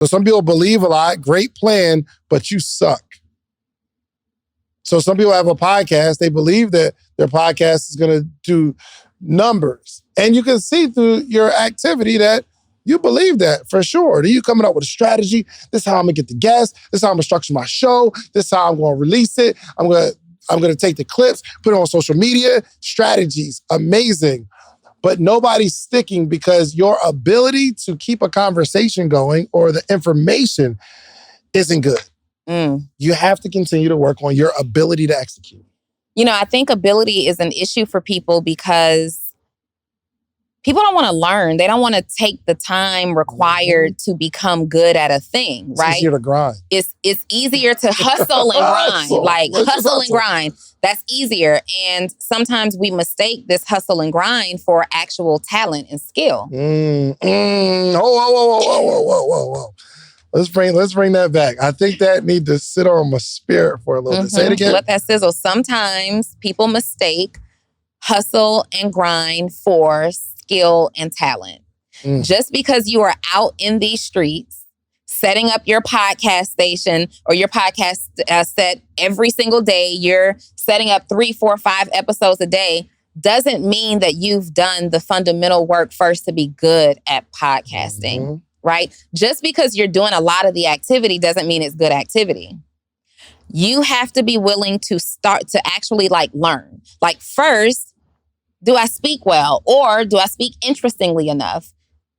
So some people believe a lot, great plan, but you suck. So some people have a podcast, they believe that their podcast is going to do numbers. And you can see through your activity that you believe that for sure. Then you coming up with a strategy. This is how I'm going to get the guests. This is how I'm going to structure my show. This is how I'm going to release it. I'm going to take the clips, put it on social media. Strategies, amazing. But nobody's sticking because your ability to keep a conversation going or the information isn't good. You have to continue to work on your ability to execute. You know, I think ability is an issue for people because people don't want to learn. They don't want to take the time required to become good at a thing, right? It's easier to grind. It's easier to hustle and grind. Hustle and grind. That's easier. And sometimes we mistake this hustle and grind for actual talent and skill. Whoa. Let's bring that back. I think that need to sit on my spirit for a little bit. Say it again. Let that sizzle. Sometimes people mistake hustle and grind for skill and talent. Just because you are out in these streets, setting up your podcast station or your podcast set every single day, you're setting up 3, 4, 5 episodes a day, doesn't mean that you've done the fundamental work first to be good at podcasting. Right? Just because you're doing a lot of the activity doesn't mean it's good activity. You have to be willing to start to actually learn. First, do I speak well? Or do I speak interestingly enough?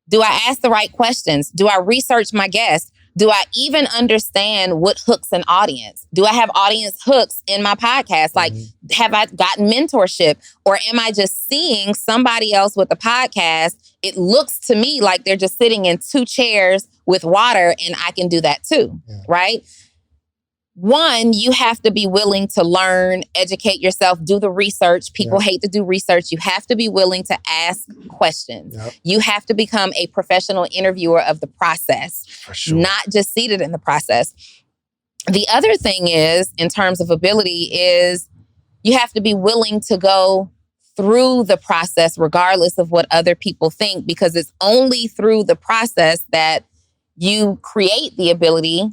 Do I ask the right questions? Do I research my guests? Do I even understand what hooks an audience? Do I have audience hooks in my podcast? Have I gotten mentorship? Or am I just seeing somebody else with a podcast? It looks to me like they're just sitting in 2 chairs with water and I can do that too, right? One, you have to be willing to learn, educate yourself, do the research. People hate to do research. You have to be willing to ask questions. You have to become a professional interviewer of the process, not just seated in the process. The other thing is, in terms of ability, is you have to be willing to go through the process regardless of what other people think, because it's only through the process that you create the ability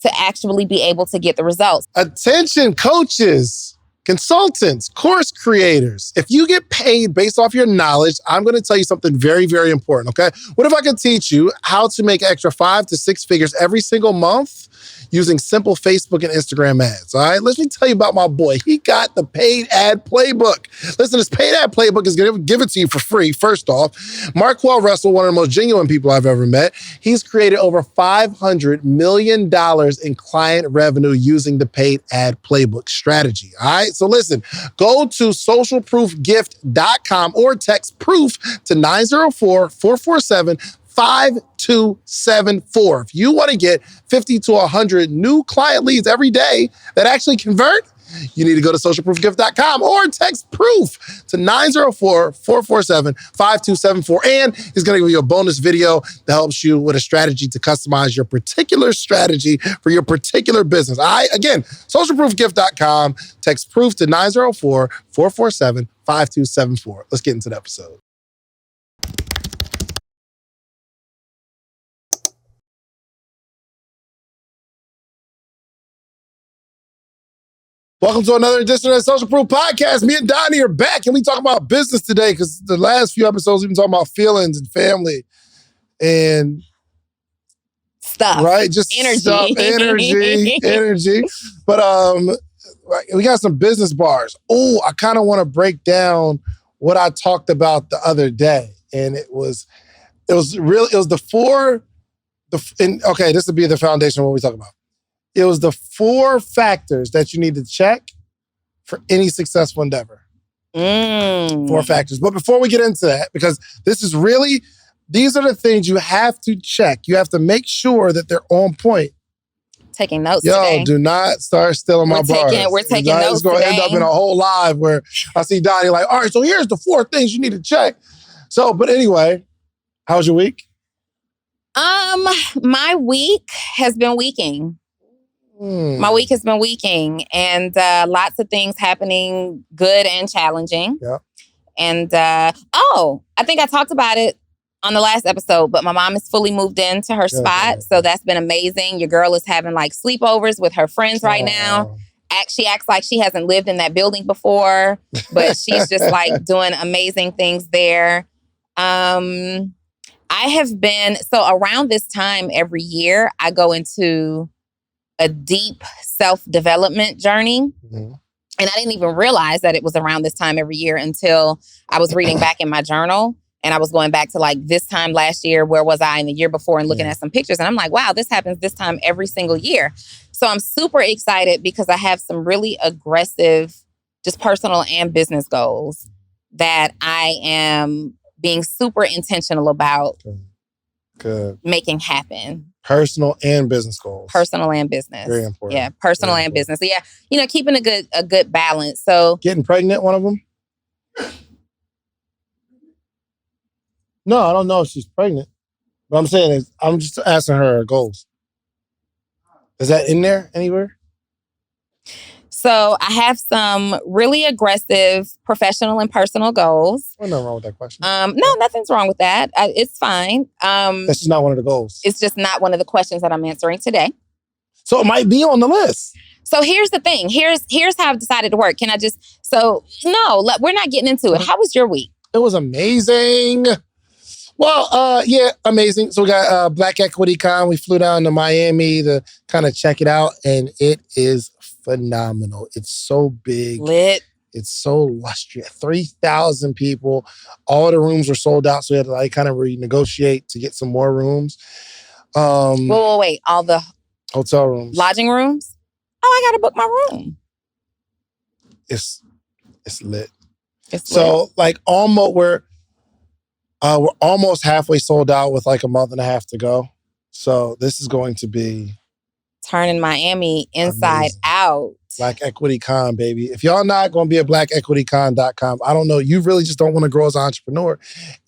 to actually be able to get the results. Attention, coaches, consultants, course creators. If you get paid based off your knowledge, I'm going to tell you something very, very important, okay? What if I could teach you how to make extra 5 to 6 figures every single month using simple Facebook and Instagram ads, all right? Let me tell you about my boy. He got the paid ad playbook. Listen, this paid ad playbook is going to give it to you for free, first off. Marquel Russell, one of the most genuine people I've ever met, he's created over $500 million in client revenue using the paid ad playbook strategy, all right? So listen, go to socialproofgift.com or text PROOF to 904-447-5274. If you want to get 50 to 100 new client leads every day that actually convert, you need to go to socialproofgift.com or text PROOF to 904-447-5274. And he's going to give you a bonus video that helps you with a strategy to customize your particular strategy for your particular business. All right? Again, socialproofgift.com, text PROOF to 904-447-5274. Let's get into the episode. Welcome to another edition of the Social Proof Podcast. Me and Donni are back, and we talk about business today because the last few episodes we've been talking about feelings and family and stuff, right? Just energy, stuff, energy. But we got some business bars. Oh, I kind of want to break down what I talked about the other day, and it was the 4. Okay, this would be the foundation of what we talk about. It was the 4 factors that you need to check for any successful endeavor. 4 factors. But before we get into that, because these are the things you have to check. You have to make sure that they're on point. Taking notes today. Do not start stealing my bars. We're taking notes It's going to end up in a whole live where I see Donni like, all right, so here's the 4 things you need to check. So, but anyway, how was your week? My week has been weeking. My week has been weeking, and lots of things happening, good and challenging. Yeah. And I think I talked about it on the last episode, but my mom is fully moved into her spot. So that's been amazing. Your girl is having like sleepovers with her friends right now. She acts like she hasn't lived in that building before, but she's just like doing amazing things there. I have been, so around this time every year, I go into a deep self-development journey. Mm-hmm. And I didn't even realize that it was around this time every year until I was reading back in my journal. And I was going back to like this time last year, where was I in the year before, and looking at some pictures. And I'm like, wow, this happens this time every single year. So I'm super excited because I have some really aggressive, just personal and business goals that I am being super intentional about making happen. Personal and business goals. Personal and business. Very important. Yeah, personal and business. So yeah, keeping a good balance. So getting pregnant, one of them? No, I don't know if she's pregnant. What I'm saying is, I'm just asking her goals. Is that in there anywhere? So I have some really aggressive professional and personal goals. Well, nothing wrong with that question. No, nothing's wrong with that. It's fine. That's just not one of the goals. It's just not one of the questions that I'm answering today. So it might be on the list. So here's the thing. Here's how I've decided to work. Can I just... No, we're not getting into it. How was your week? It was amazing. Well, yeah, amazing. So we got Black Equity Con. We flew down to Miami to kind of check it out, and it is phenomenal. It's so big. Lit. It's so lustrous. 3,000 people. All the rooms were sold out, so we had to like kind of renegotiate to get some more rooms. Wait. All the hotel rooms. Lodging rooms? Oh, I got to book my room. It's lit. It's so lit. Like we're almost halfway sold out with like a month and a half to go. So this is going to be turning Miami inside amazing. Out. Black Equity Con, baby. If y'all not going to be at blackequitycon.com, I don't know. You really just don't want to grow as an entrepreneur.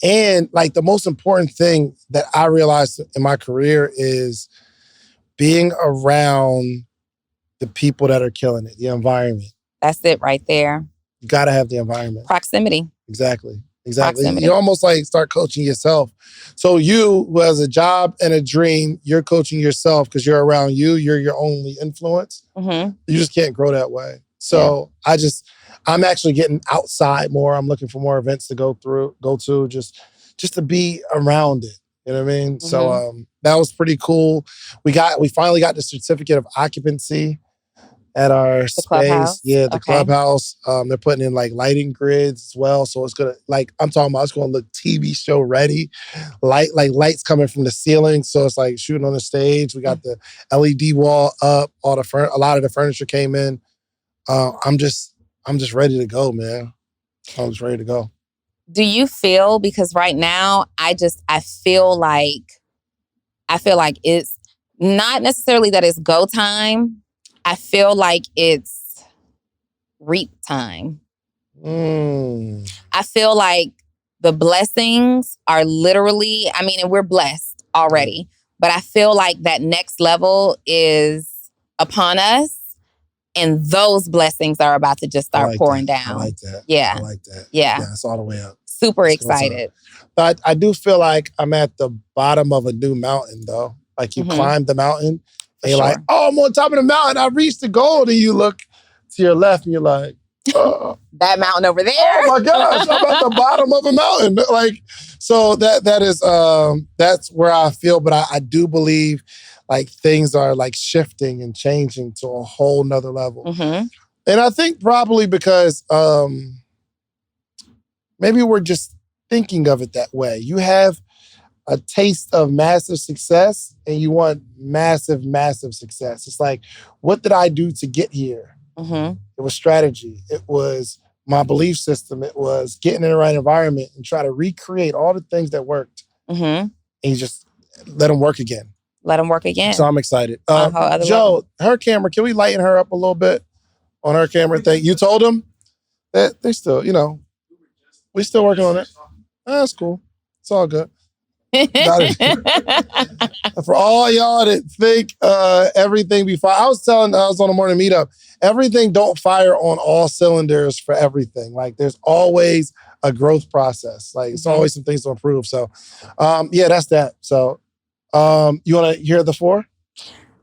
And like the most important thing that I realized in my career is being around the people that are killing it, the environment. That's it right there. You got to have the environment. Proximity. Exactly. You almost like start coaching yourself. So you, who has a job and a dream, you're coaching yourself because you're around you. You're your only influence. Mm-hmm. You just can't grow that way. So I'm actually getting outside more. I'm looking for more events to go to, just to be around it. You know what I mean? Mm-hmm. So that was pretty cool. We finally got the certificate of occupancy at our space. Clubhouse? Yeah, the clubhouse. They're putting in like lighting grids as well. So it's gonna, like, I'm talking about, it's gonna look TV show ready. Lights coming from the ceiling. So it's like shooting on the stage. We got the LED wall up. A lot of the furniture came in. I'm just ready to go, man. I'm just ready to go. Do you feel, because right now I feel like it's not necessarily that it's go time. I feel like it's reap time. I feel like the blessings are literally, and we're blessed already, but I feel like that next level is upon us, and those blessings are about to just start pouring down. I like that. Yeah. I like that. Yeah. Yeah, it's all the way up. Super excited. But I do feel like I'm at the bottom of a new mountain, though. Like you climb the mountain, and you're like, oh, I'm on top of the mountain. I reached the goal. And you look to your left and you're like, that mountain over there. Oh my gosh, I'm at the bottom of a mountain. Like, so that is that's where I feel. But I do believe like things are like shifting and changing to a whole nother level. Mm-hmm. And I think probably because maybe we're just thinking of it that way. You have a taste of massive success and you want massive, massive success. It's like, what did I do to get here? Mm-hmm. It was strategy. It was my belief system. It was getting in the right environment and try to recreate all the things that worked. Mm-hmm. And you just let them work again. Let them work again. So I'm excited. Joe, her camera, can we lighten her up a little bit on her camera thing? You told them that they still, we still working on it. That's cool. It's all good. For all y'all that think everything be fire, I was on a morning meetup. Everything don't fire on all cylinders for everything. Like there's always a growth process. Like it's always some things to improve. So that's that. So you want to hear the 4?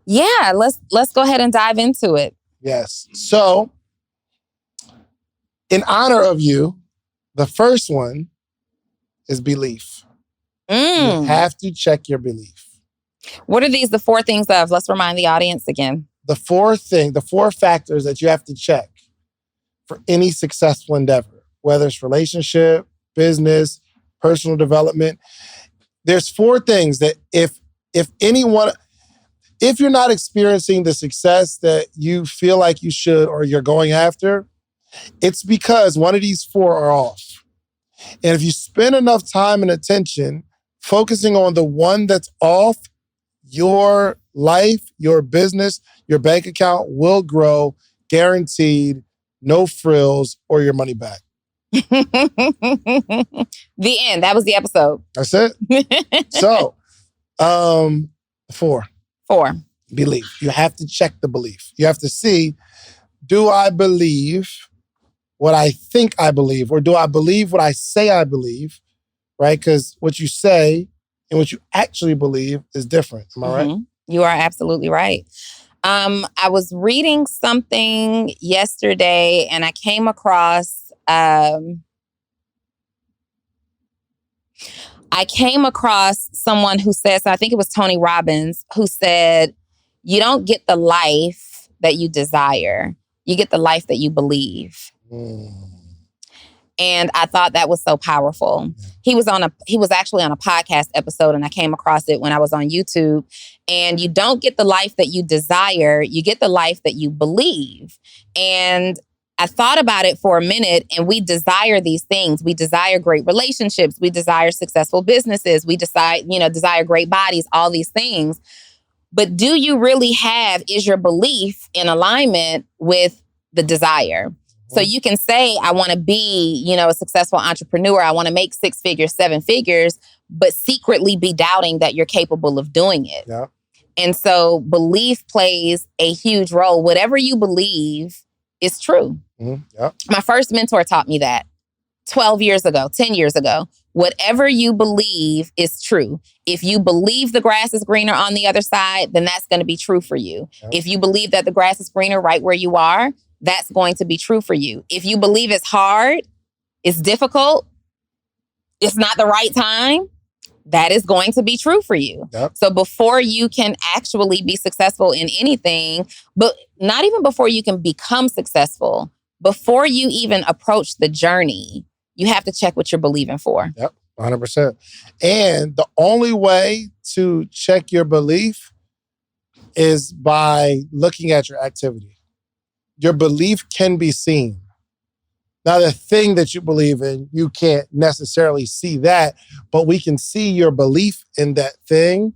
Yeah, let's go ahead and dive into it. Yes. So in honor of you, the first one is belief. You have to check your belief. What are the 4 things of? Let's remind the audience again. The 4 factors that you have to check for any successful endeavor, whether it's relationship, business, personal development. There's 4 things that if you're not experiencing the success that you feel like you should or you're going after, it's because one of these 4 are off. And if you spend enough time and attention focusing on the one that's off, your life, your business, your bank account will grow, guaranteed, no frills, or your money back. The end. That was the episode. That's it. So, 4. Belief. You have to check the belief. You have to see, do I believe what I think I believe, or do I believe what I say I believe, right? Because what you say and what you actually believe is different. Am I right? You are absolutely right. I was reading something yesterday and I came across someone who says, I think it was Tony Robbins, who said, you don't get the life that you desire. You get the life that you believe. And I thought that was so powerful. He was actually on a podcast episode and I came across it when I was on YouTube. And you don't get the life that you desire, you get the life that you believe. And I thought about it for a minute, and we desire these things. We desire great relationships. We desire successful businesses. We desire great bodies, all these things. But do you really is your belief in alignment with the desire? So you can say, I want to be, a successful entrepreneur. I want to make 6 figures, 7 figures, but secretly be doubting that you're capable of doing it. Yeah. And so belief plays a huge role. Whatever you believe is true. Yeah. My first mentor taught me that 12 years ago, 10 years ago. Whatever you believe is true. If you believe the grass is greener on the other side, then that's going to be true for you. Yeah. If you believe that the grass is greener right where you are, that's going to be true for you. If you believe it's hard, it's difficult, it's not the right time, that is going to be true for you. Yep. So before you can actually be successful in anything, but not even before you can become successful, before you even approach the journey, you have to check what you're believing for. Yep, 100%. And the only way to check your belief is by looking at your activity. Your belief can be seen. Now, the thing that you believe in, you can't necessarily see that, but we can see your belief in that thing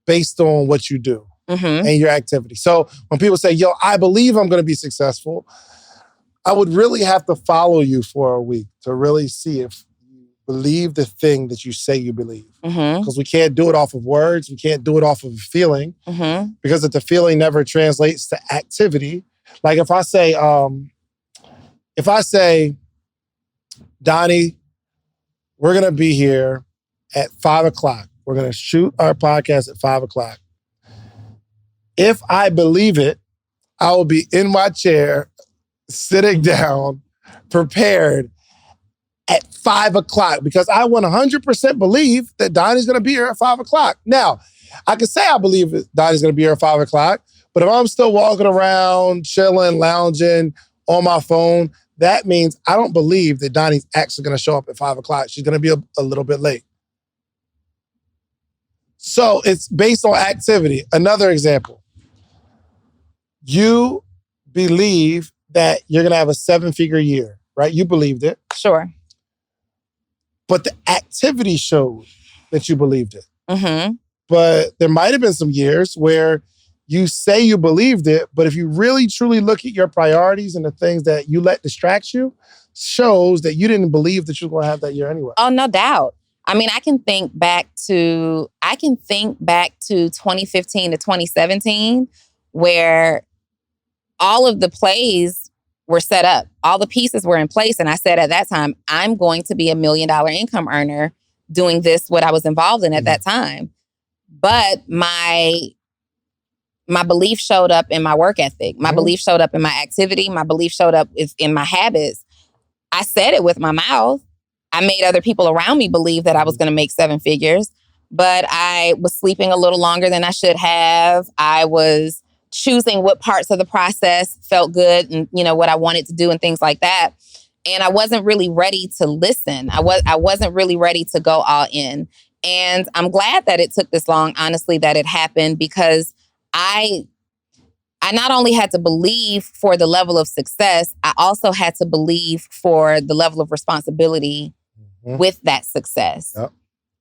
based on what you do and your activity. So when people say, yo, I believe I'm going to be successful, I would really have to follow you for a week to really see if you believe the thing that you say you believe. Because we can't do it off of words. We can't do it off of a feeling. Because if the feeling never translates to activity, like if I say, Donni, we're going to be here at 5:00. We're going to shoot our podcast at 5:00. If I believe it, I will be in my chair, sitting down, prepared at 5:00 because I 100% believe that Donnie's going to be here at 5:00. Now, I can say I believe that Donnie's going to be here at 5:00, but if I'm still walking around, chilling, lounging on my phone, that means I don't believe that Donnie's actually going to show up at 5:00. She's going to be a little bit late. So it's based on activity. Another example. You believe that you're going to have a 7-figure year, right? You believed it. Sure. But the activity showed that you believed it. But there might have been some years where you say you believed it, but if you really truly look at your priorities and the things that you let distract you, shows that you didn't believe that you were going to have that year anyway. Oh, no doubt. I mean, I can think back to 2015 to 2017, where all of the plays were set up. All the pieces were in place. And I said at that time, I'm going to be $1 million income earner doing this, what I was involved in at that time. But my belief showed up in my work ethic. My belief showed up in my activity. My belief showed up in my habits. I said it with my mouth. I made other people around me believe that I was going to make 7 figures, but I was sleeping a little longer than I should have. I was choosing what parts of the process felt good and, what I wanted to do and things like that. And I wasn't really ready to listen. I wasn't really ready to go all in. And I'm glad that it took this long, honestly, that it happened, because I not only had to believe for the level of success, I also had to believe for the level of responsibility with that success. Yep.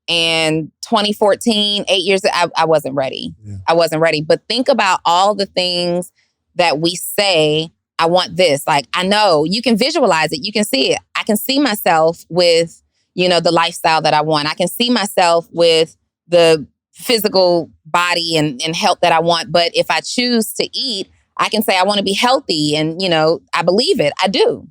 And 2014, 8 years, I wasn't ready. Yeah. I wasn't ready. But think about all the things that we say, I want this. Like, I know you can visualize it. You can see it. I can see myself with, the lifestyle that I want. I can see myself with the physical body and health that I want. But if I choose to eat, I can say I want to be healthy. And, I believe it. I do.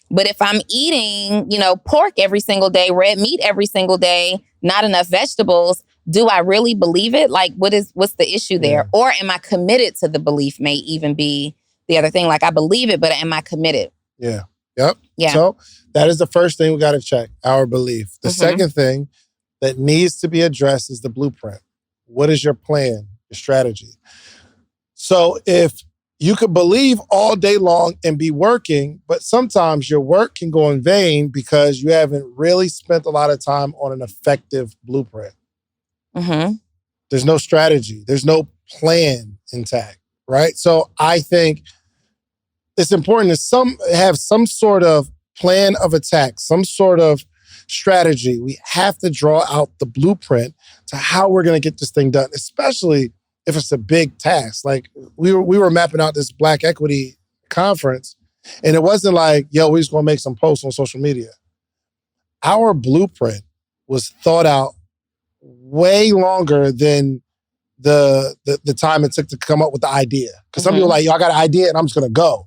But if I'm eating, pork every single day, red meat every single day, not enough vegetables, do I really believe it? Like, what's the issue there? Yeah. Or am I committed to the belief may even be the other thing. Like, I believe it, but am I committed? Yeah. Yep. Yeah. So that is the first thing we got to check, our belief. The second thing that needs to be addressed is the blueprint. What is your plan, your strategy? So if you could believe all day long and be working, but sometimes your work can go in vain because you haven't really spent a lot of time on an effective blueprint. There's no strategy. There's no plan intact, right? So I think it's important to have some sort of plan of attack, some sort of strategy. We have to draw out the blueprint to how we're going to get this thing done, especially if it's a big task. Like we were mapping out this Black Equity conference, and it wasn't like, yo, we're just going to make some posts on social media. Our blueprint was thought out way longer than the time it took to come up with the idea. Because some people are like, yo, I got an idea and I'm just going to go.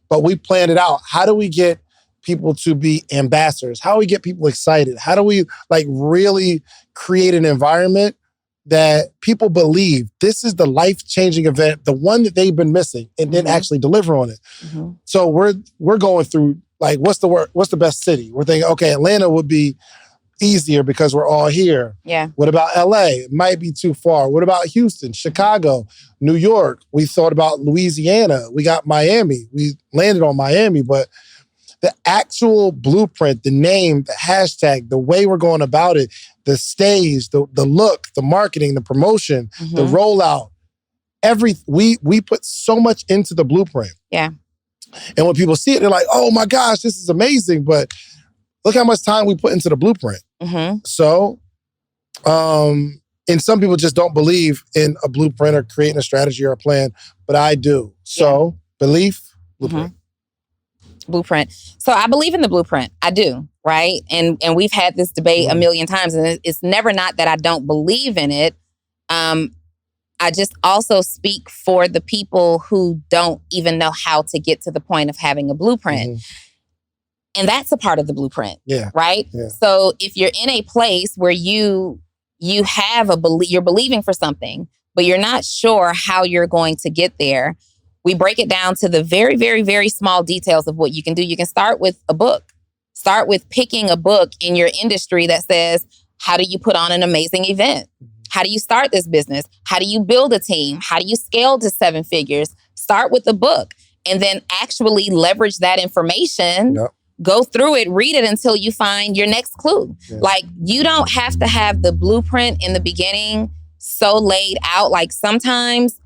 But we planned it out. How do we get people to be ambassadors? How do we get people excited? How do we really create an environment that people believe this is the life-changing event, the one that they've been missing, and then actually deliver on it? So we're going through, what's the best city? We're thinking, okay, Atlanta would be easier because we're all here. Yeah. What about LA? It might be too far. What about Houston, Chicago, New York? We thought about Louisiana. We got Miami. We landed on Miami, but the actual blueprint, the name, the hashtag, the way we're going about it, the stage, the look, the marketing, the promotion, the rollout, we put so much into the blueprint. Yeah. And when people see it, they're like, oh my gosh, this is amazing. But look how much time we put into the blueprint. So, and some people just don't believe in a blueprint or creating a strategy or a plan, but I do. So, belief, blueprint. Blueprint. So I believe in the blueprint. I do, right? And we've had this debate a million times, and it's never not that I don't believe in it. I just also speak for the people who don't even know how to get to the point of having a blueprint. And that's a part of the blueprint, right? Yeah. So if you're in a place where you have you're believing for something, but you're not sure how you're going to get there, we break it down to the very, very, very small details of what you can do. You can start with a book. Start with picking a book in your industry that says, how do you put on an amazing event? How do you start this business? How do you build a team? How do you scale to 7 figures? Start with a book and then actually leverage that information. Yep. Go through it, read it until you find your next clue. Yeah. You don't have to have the blueprint in the beginning so laid out. Sometimes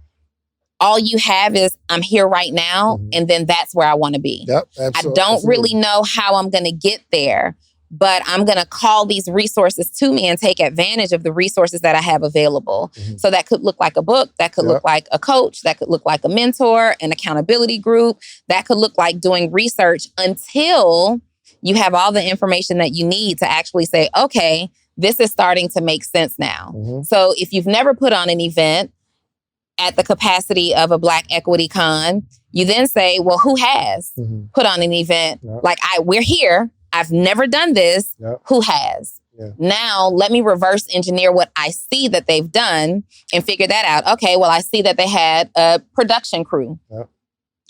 all you have is, I'm here right now, and then that's where I want to be. Yep, absolutely. I don't really know how I'm going to get there, but I'm going to call these resources to me and take advantage of the resources that I have available. So that could look like a book, that could look like a coach, that could look like a mentor, an accountability group, that could look like doing research until you have all the information that you need to actually say, okay, this is starting to make sense now. So if you've never put on an event, at the capacity of a Black Equity Con. You then say, well, who has put on an event? Yep. Like, we're here. I've never done this. Yep. Who has? Yeah. Now, let me reverse engineer what I see that they've done and figure that out. Okay, well, I see that they had a production crew. Yep.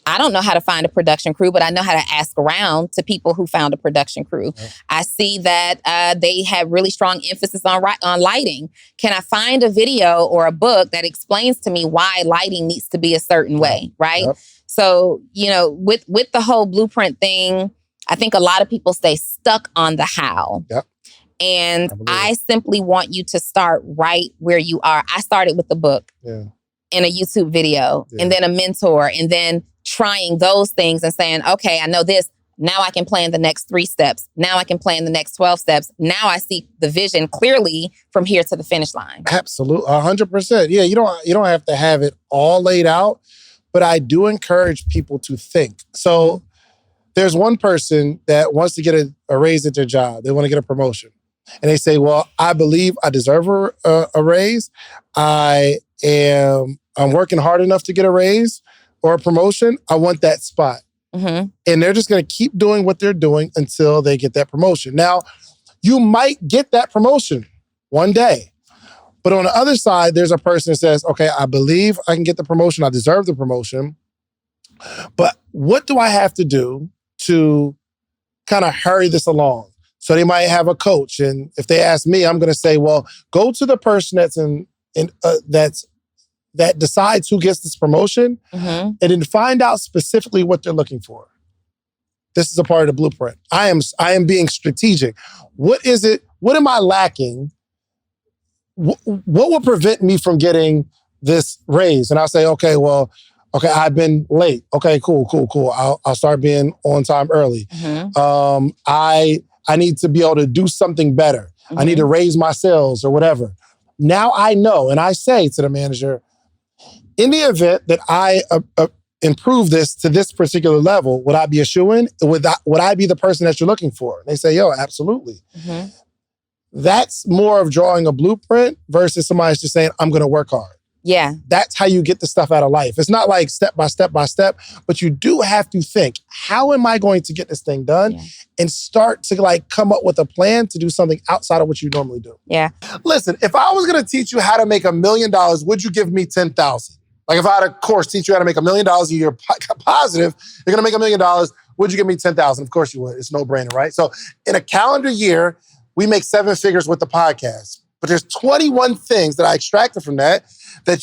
I don't know how to find a production crew, but I know how to ask around to people who found a production crew. Yep. I see that they have really strong emphasis on lighting. Can I find a video or a book that explains to me why lighting needs to be a certain way, right? Yep. So, with the whole blueprint thing, I think a lot of people stay stuck on the how. Yep. And I simply want you to start right where you are. I started with the book and a YouTube video and then a mentor and then trying those things and saying, okay, I know this. Now I can plan the next 3 steps. Now I can plan the next 12 steps. Now I see the vision clearly from here to the finish line. Absolutely. 100%. Yeah. You don't have to have it all laid out, but I do encourage people to think. So there's one person that wants to get a raise at their job. They want to get a promotion. And they say, well, I believe I deserve a raise. I'm working hard enough to get a raise or a promotion. I want that spot. Mm-hmm. And they're just going to keep doing what they're doing until they get that promotion. Now, you might get that promotion one day. But on the other side, there's a person that says, okay, I believe I can get the promotion. I deserve the promotion. But what do I have to do to kind of hurry this along? So they might have a coach. And if they ask me, I'm going to say, well, go to the person that decides who gets this promotion and then find out specifically what they're looking for. This is a part of the blueprint. I am being strategic. What is it? What am I lacking? What will prevent me from getting this raise? And I'll say, okay, I've been late. Okay, cool. I'll start being on time early. I need to be able to do something better. I need to raise my sales or whatever. Now I know, and I say to the manager, in the event that I improve this to this particular level, would I be a shoo-in? Would I be the person that you're looking for? And they say, yo, absolutely. That's more of drawing a blueprint versus somebody's just saying, I'm going to work hard. Yeah. That's how you get the stuff out of life. It's not like step by step by step, but you do have to think, how am I going to get this thing done? Yeah. And start to come up with a plan to do something outside of what you normally do. Yeah. Listen, if I was going to teach you how to make $1 million, would you give me 10,000? Like if I had a course teach you how to make $1 million a year positive, you're going to make $1 million, would you give me 10,000? Of course you would. It's no brainer, right? So in a calendar year, we make 7 figures with the podcast. But there's 21 things that I extracted from that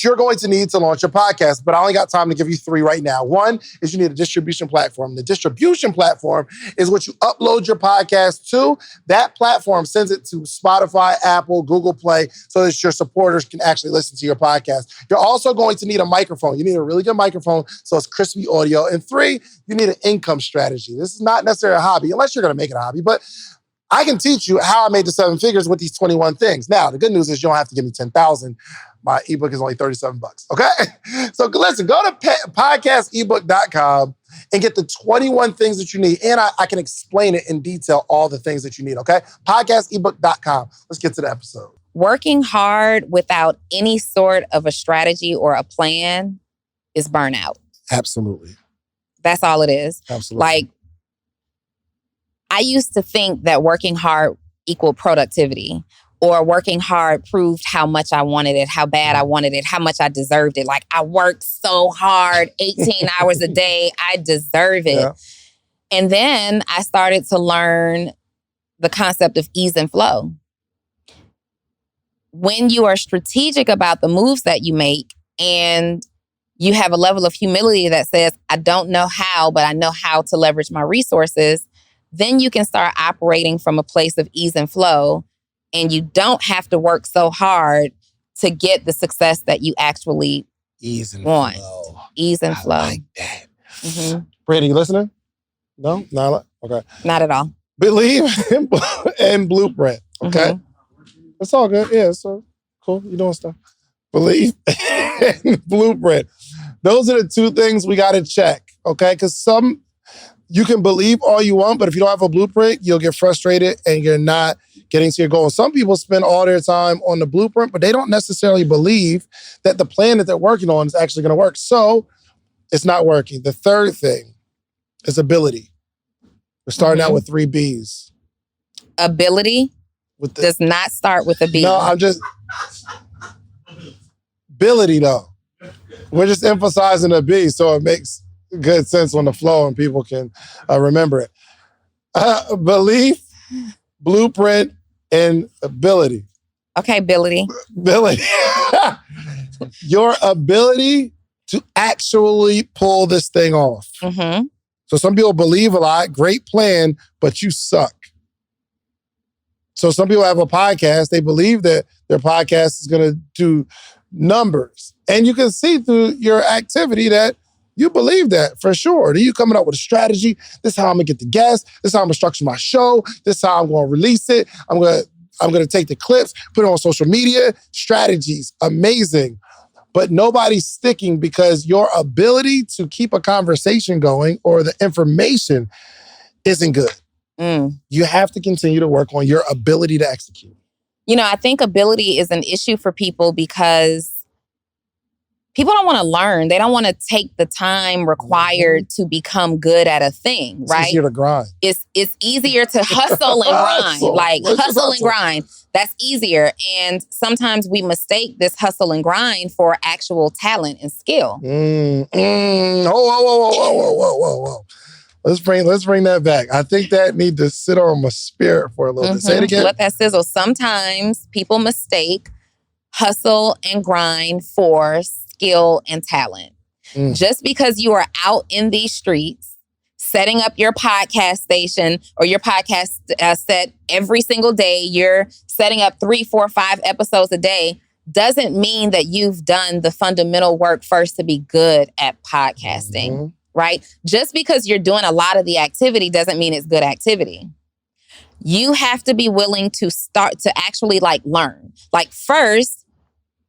you're going to need to launch your podcast. But I only got time to give you 3 right now. One is you need a distribution platform. The distribution platform is what you upload your podcast to. That platform sends it to Spotify, Apple, Google Play, so that your supporters can actually listen to your podcast. You're also going to need a microphone. You need a really good microphone so it's crispy audio. And 3, you need an income strategy. This is not necessarily a hobby, unless you're going to make it a hobby. But I can teach you how I made the 7 figures with these 21 things. Now, the good news is you don't have to give me 10,000. My ebook is only $37, okay? So listen, go to podcastebook.com and get the 21 things that you need. And I can explain it in detail, all the things that you need, okay? Podcastebook.com. Let's get to the episode. Working hard without any sort of a strategy or a plan is burnout. Absolutely. That's all it is. Absolutely. I used to think that working hard equaled productivity, or working hard proved how much I wanted it, how bad I wanted it, how much I deserved it. Like, I worked so hard, 18 hours a day, I deserve it. Yeah. And then I started to learn the concept of ease and flow. When you are strategic about the moves that you make and you have a level of humility that says, I don't know how, but I know how to leverage my resources, then you can start operating from a place of ease and flow, and you don't have to work so hard to get the success that you actually want. Flow. Ease and flow. I like that. Brady, you listening? No? Not okay. Not at all. Believe and blueprint. Okay? It's all good. Yeah, so cool. You're doing stuff. Believe and blueprint. Those are the 2 things we got to check, okay? Because you can believe all you want, but if you don't have a blueprint, you'll get frustrated and you're not getting to your goal. Some people spend all their time on the blueprint, but they don't necessarily believe that the plan that they're working on is actually going to work. So it's not working. The third thing is ability. We're starting out with 3 B's. Ability does not start with a B. No, I'm just... Ability, though. We're just emphasizing a B, so it makes good sense on the flow and people can remember it. Belief, blueprint, and ability. Okay, ability. Ability. Your ability to actually pull this thing off. Mm-hmm. So some people believe a lot, great plan, but you suck. So some people have a podcast, they believe that their podcast is going to do numbers. And you can see through your activity that you believe that for sure. Then you coming up with a strategy. This is how I'm going to get the guests. This is how I'm going to structure my show. This is how I'm going to release it. I'm going to take the clips, put it on social media. Strategies, amazing. But nobody's sticking because your ability to keep a conversation going or the information isn't good. You have to continue to work on your ability to execute. You know, I think ability is an issue for people because people don't want to learn. They don't want to take the time required to become good at a thing, right? It's easier to grind. It's easier to hustle and grind. Hustle and grind. That's easier. And sometimes we mistake this hustle and grind for actual talent and skill. Whoa. Let's bring that back. I think that needs to sit on my spirit for a little bit. Say it again. Let that sizzle. Sometimes people mistake hustle and grind for skill and talent. Just because you are out in these streets, setting up your podcast station or your podcast set every single day, you're setting up 3, 4, 5 episodes a day, doesn't mean that you've done the fundamental work first to be good at podcasting. Right? Just because you're doing a lot of the activity doesn't mean it's good activity. You have to be willing to start to actually learn. First,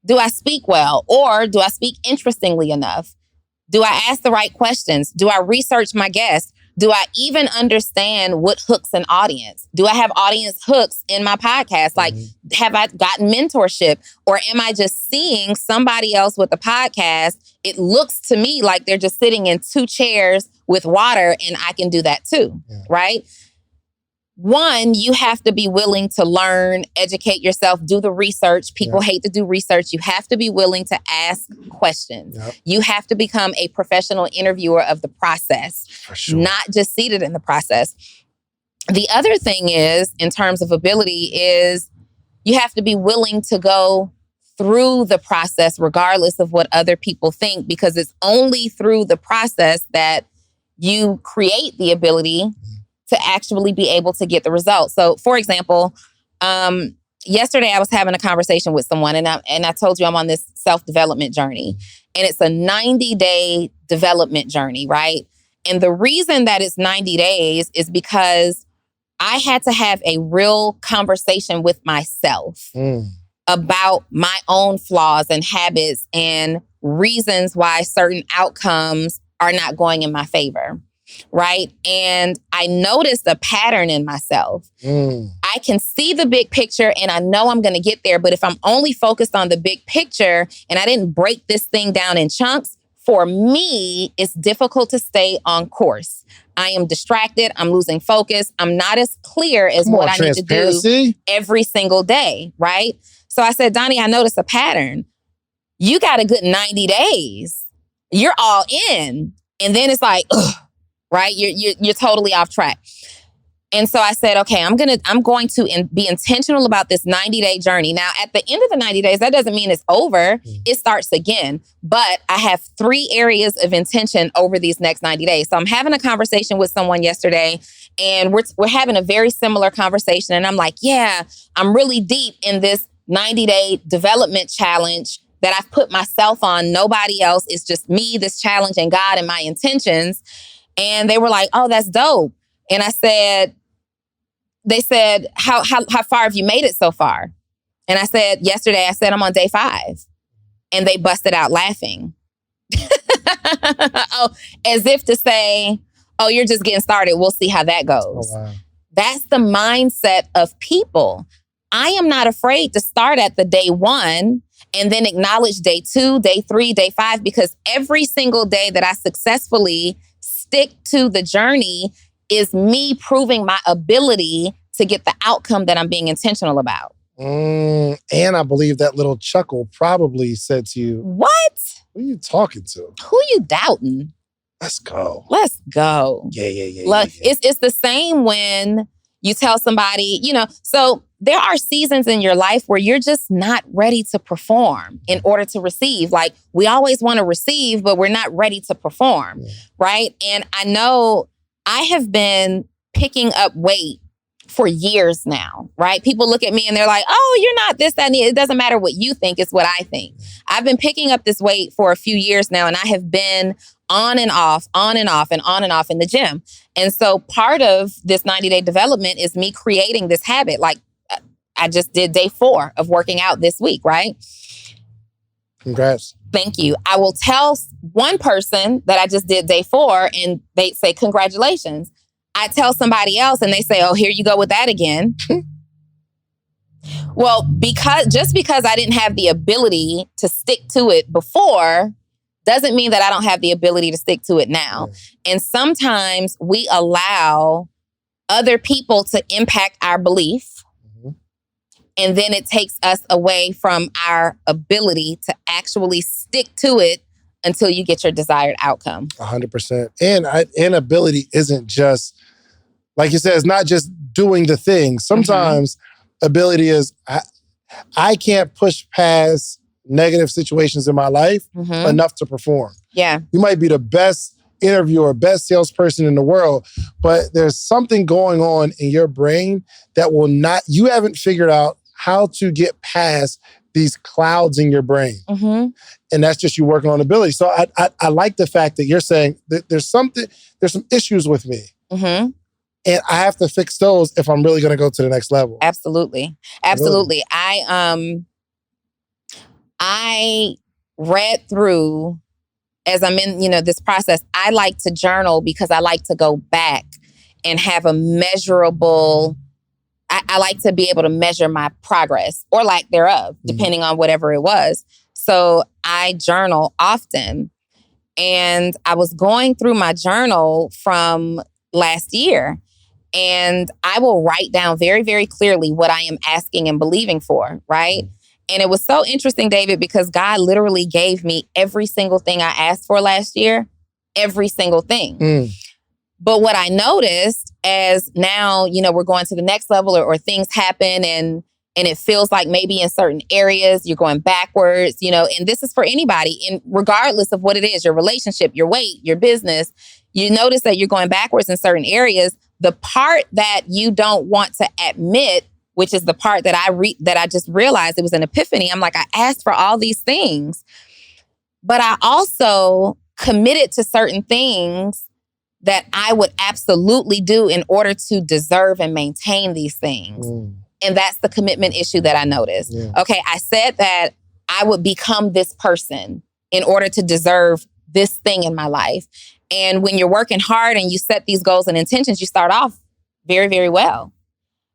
do I speak well? Or do I speak interestingly enough? Do I ask the right questions? Do I research my guests? Do I even understand what hooks an audience? Do I have audience hooks in my podcast? Have I gotten mentorship? Or am I just seeing somebody else with a podcast? It looks to me like they're just sitting in 2 chairs with water and I can do that too, right? One, you have to be willing to learn, educate yourself, do the research. People hate to do research. You have to be willing to ask questions. You have to become a professional interviewer of the process, not just seated in the process. The other thing is, in terms of ability, is you have to be willing to go through the process regardless of what other people think, because it's only through the process that you create the ability to actually be able to get the results. So, for example, yesterday I was having a conversation with someone and I told you I'm on this self-development journey. And it's a 90-day development journey, right? And the reason that it's 90 days is because I had to have a real conversation with myself about my own flaws and habits and reasons why certain outcomes are not going in my favor. Right? And I noticed a pattern in myself. I can see the big picture and I know I'm going to get there. But if I'm only focused on the big picture and I didn't break this thing down in chunks, for me, it's difficult to stay on course. I am distracted. I'm losing focus. I'm not as clear as what I need to do every single day. Right? So I said, Donni, I noticed a pattern. You got a good 90 days. You're all in. And then it's like, ugh. Right? You're totally off track. And so I said, okay, I'm going to be intentional about this 90-day journey. Now, at the end of the 90 days, that doesn't mean it's over. It starts again. But I have 3 areas of intention over these next 90 days. So I'm having a conversation with someone yesterday and we're having a very similar conversation. And I'm like, yeah, I'm really deep in this 90-day development challenge that I've put myself on. Nobody else. It's just me, this challenge, and God and my intentions. And they were like, oh, that's dope. And they said, how far have you made it so far? And I said, yesterday, I'm on day 5. And they busted out laughing. Oh, as if to say, oh, you're just getting started. We'll see how that goes. Oh, wow. That's the mindset of people. I am not afraid to start at the day 1 and then acknowledge day 2, day 3, day 5, because every single day that I successfully stick to the journey is me proving my ability to get the outcome that I'm being intentional about. And I believe that little chuckle probably said to you, what? Who are you talking to? Who you doubting? Let's go. Let's go. Yeah. It's the same when you tell somebody, so there are seasons in your life where you're just not ready to perform in order to receive. Like, we always want to receive, but we're not ready to perform, right? And I know I have been picking up weight for years now, right? People look at me and they're like, oh, you're not this, that, and it doesn't matter what you think, it's what I think. I've been picking up this weight for a few years now, and I have been on and off in the gym. And so part of this 90-day development is me creating this habit. Like, I just did day 4 of working out this week, right? Congrats. Thank you. I will tell one person that I just did day 4 and they say, congratulations. I tell somebody else and they say, oh, here you go with that again. Well, just because I didn't have the ability to stick to it before doesn't mean that I don't have the ability to stick to it now. And sometimes we allow other people to impact our belief. And then it takes us away from our ability to actually stick to it until you get your desired outcome. 100%. And inability isn't just, like you said, it's not just doing the thing. Sometimes ability is, I can't push past negative situations in my life enough to perform. Yeah. You might be the best interviewer, best salesperson in the world, but there's something going on in your brain that you haven't figured out how to get past these clouds in your brain. And that's just you working on ability. So I like the fact that you're saying that there's some issues with me. And I have to fix those if I'm really going to go to the next level. Absolutely. I read through, as I'm in, this process, I like to journal because I like to go back and have a measurable, I like to be able to measure my progress or lack thereof, depending on whatever it was. So I journal often. And I was going through my journal from last year. And I will write down very, very clearly what I am asking and believing for, right? And it was so interesting, David, because God literally gave me every single thing I asked for last year, every single thing. But what I noticed as now, we're going to the next level or things happen and it feels like maybe in certain areas you're going backwards, and this is for anybody, and regardless of what it is, your relationship, your weight, your business, you notice that you're going backwards in certain areas. The part that you don't want to admit, which is the part that I just realized, it was an epiphany. I'm like, I asked for all these things, but I also committed to certain things that I would absolutely do in order to deserve and maintain these things. And that's the commitment issue that I noticed. Okay, I said that I would become this person in order to deserve this thing in my life. And when you're working hard and you set these goals and intentions, you start off very, very well.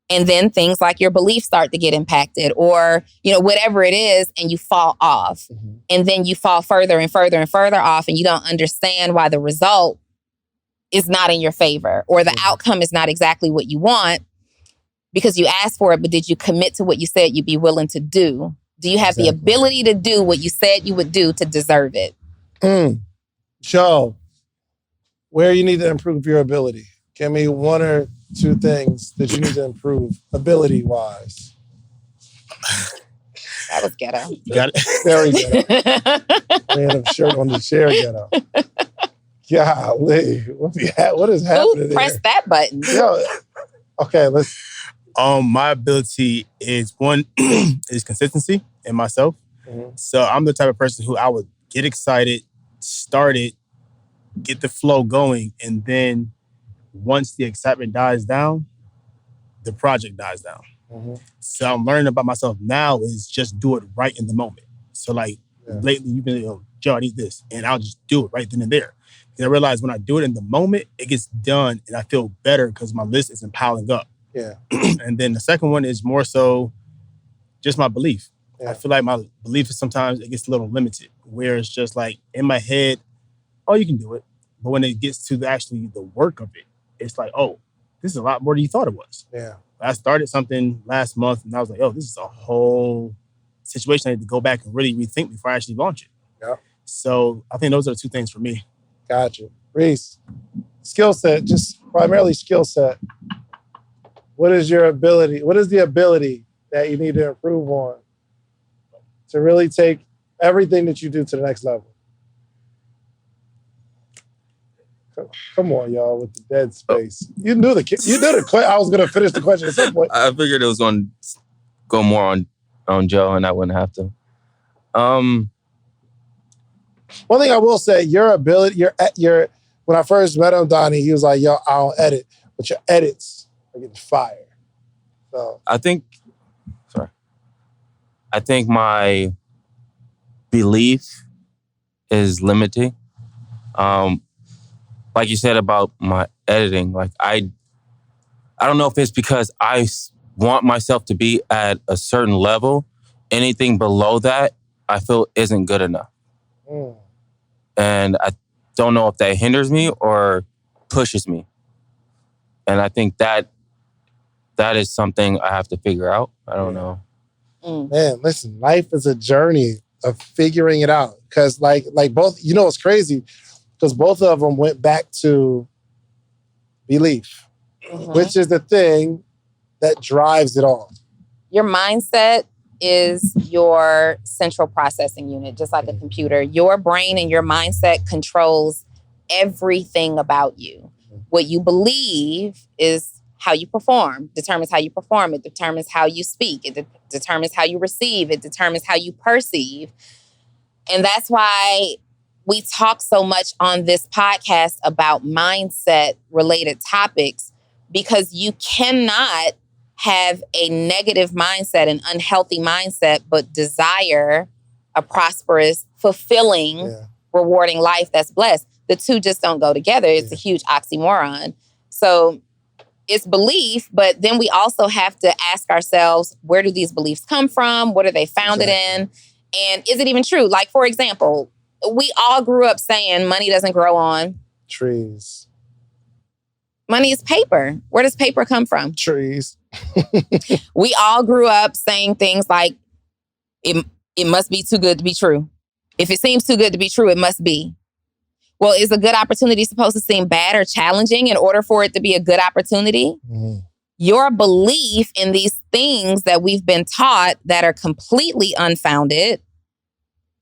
And then things like your beliefs start to get impacted or, whatever it is, and you fall off. And then you fall further and further and further off, and you don't understand why the result is not in your favor or the outcome is not exactly what you want because you asked for it, but did you commit to what you said you'd be willing to do? Do you have the ability to do what you said you would do to deserve it? Joe, where you need to improve your ability? Give me 1 or 2 things that you need to improve ability-wise. That was ghetto. You got it. Very ghetto. Random shirt on the chair ghetto. Golly, what is happening? Who pressed that button? Yo, okay, let's. My ability is one is consistency in myself. So I'm the type of person who I would get excited, start it, get the flow going, and then once the excitement dies down, the project dies down. So I'm learning about myself now is just do it right in the moment. So lately you've been Joe, I need this. And I'll just do it right then and there. And I realize when I do it in the moment, it gets done and I feel better because my list isn't piling up. Yeah. And then the second one is more so just my belief. Yeah. I feel like my belief is sometimes it gets a little limited, where it's just like in my head, oh, you can do it. But when it gets to actually the work of it, it's like, oh, this is a lot more than you thought it was. Yeah. I started something last month and I was like, oh, this is a whole situation I need to go back and really rethink before I actually launch it. Yeah. So I think those are the two things for me. Gotcha. Reese, skill set, just primarily skill set. What is your ability? What is the ability that you need to improve on to really take everything that you do to the next level? Come on, y'all, with the dead space. You knew the I was going to finish the question at some point. I figured it was going to go more on Joe, and I wouldn't have to. One thing I will say, your ability, your when I first met him, Donni, he was like, yo, I don't edit, but your edits are getting fire. So I think my belief is limiting. Like you said about my editing, like I don't know if it's because I want myself to be at a certain level. Anything below that, I feel isn't good enough. And I don't know if that hinders me or pushes me. And I think that is something I have to figure out. I don't know. Man, listen, life is a journey of figuring it out. Because like both, you know, it's crazy. Because both of them went back to belief, which is the thing that drives it all. Your mindset is your central processing unit, just like a computer. Your brain and your mindset controls everything about you. What you believe is how you perform, determines how you perform. It determines how you speak. It determines how you receive. It determines how you perceive. And that's why we talk so much on this podcast about mindset-related topics, because you cannot have a negative mindset, an unhealthy mindset, but desire a prosperous, fulfilling, rewarding life that's blessed. The two just don't go together. It's a huge oxymoron. So it's belief, but then we also have to ask ourselves, where do these beliefs come from? What are they founded in? And is it even true? Like, for example, we all grew up saying money doesn't grow on trees. Money is paper. Where does paper come from? Trees. We all grew up saying things like, it must be too good to be true. If it seems too good to be true, it must be. Well, is a good opportunity supposed to seem bad or challenging in order for it to be a good opportunity? Your belief in these things that we've been taught that are completely unfounded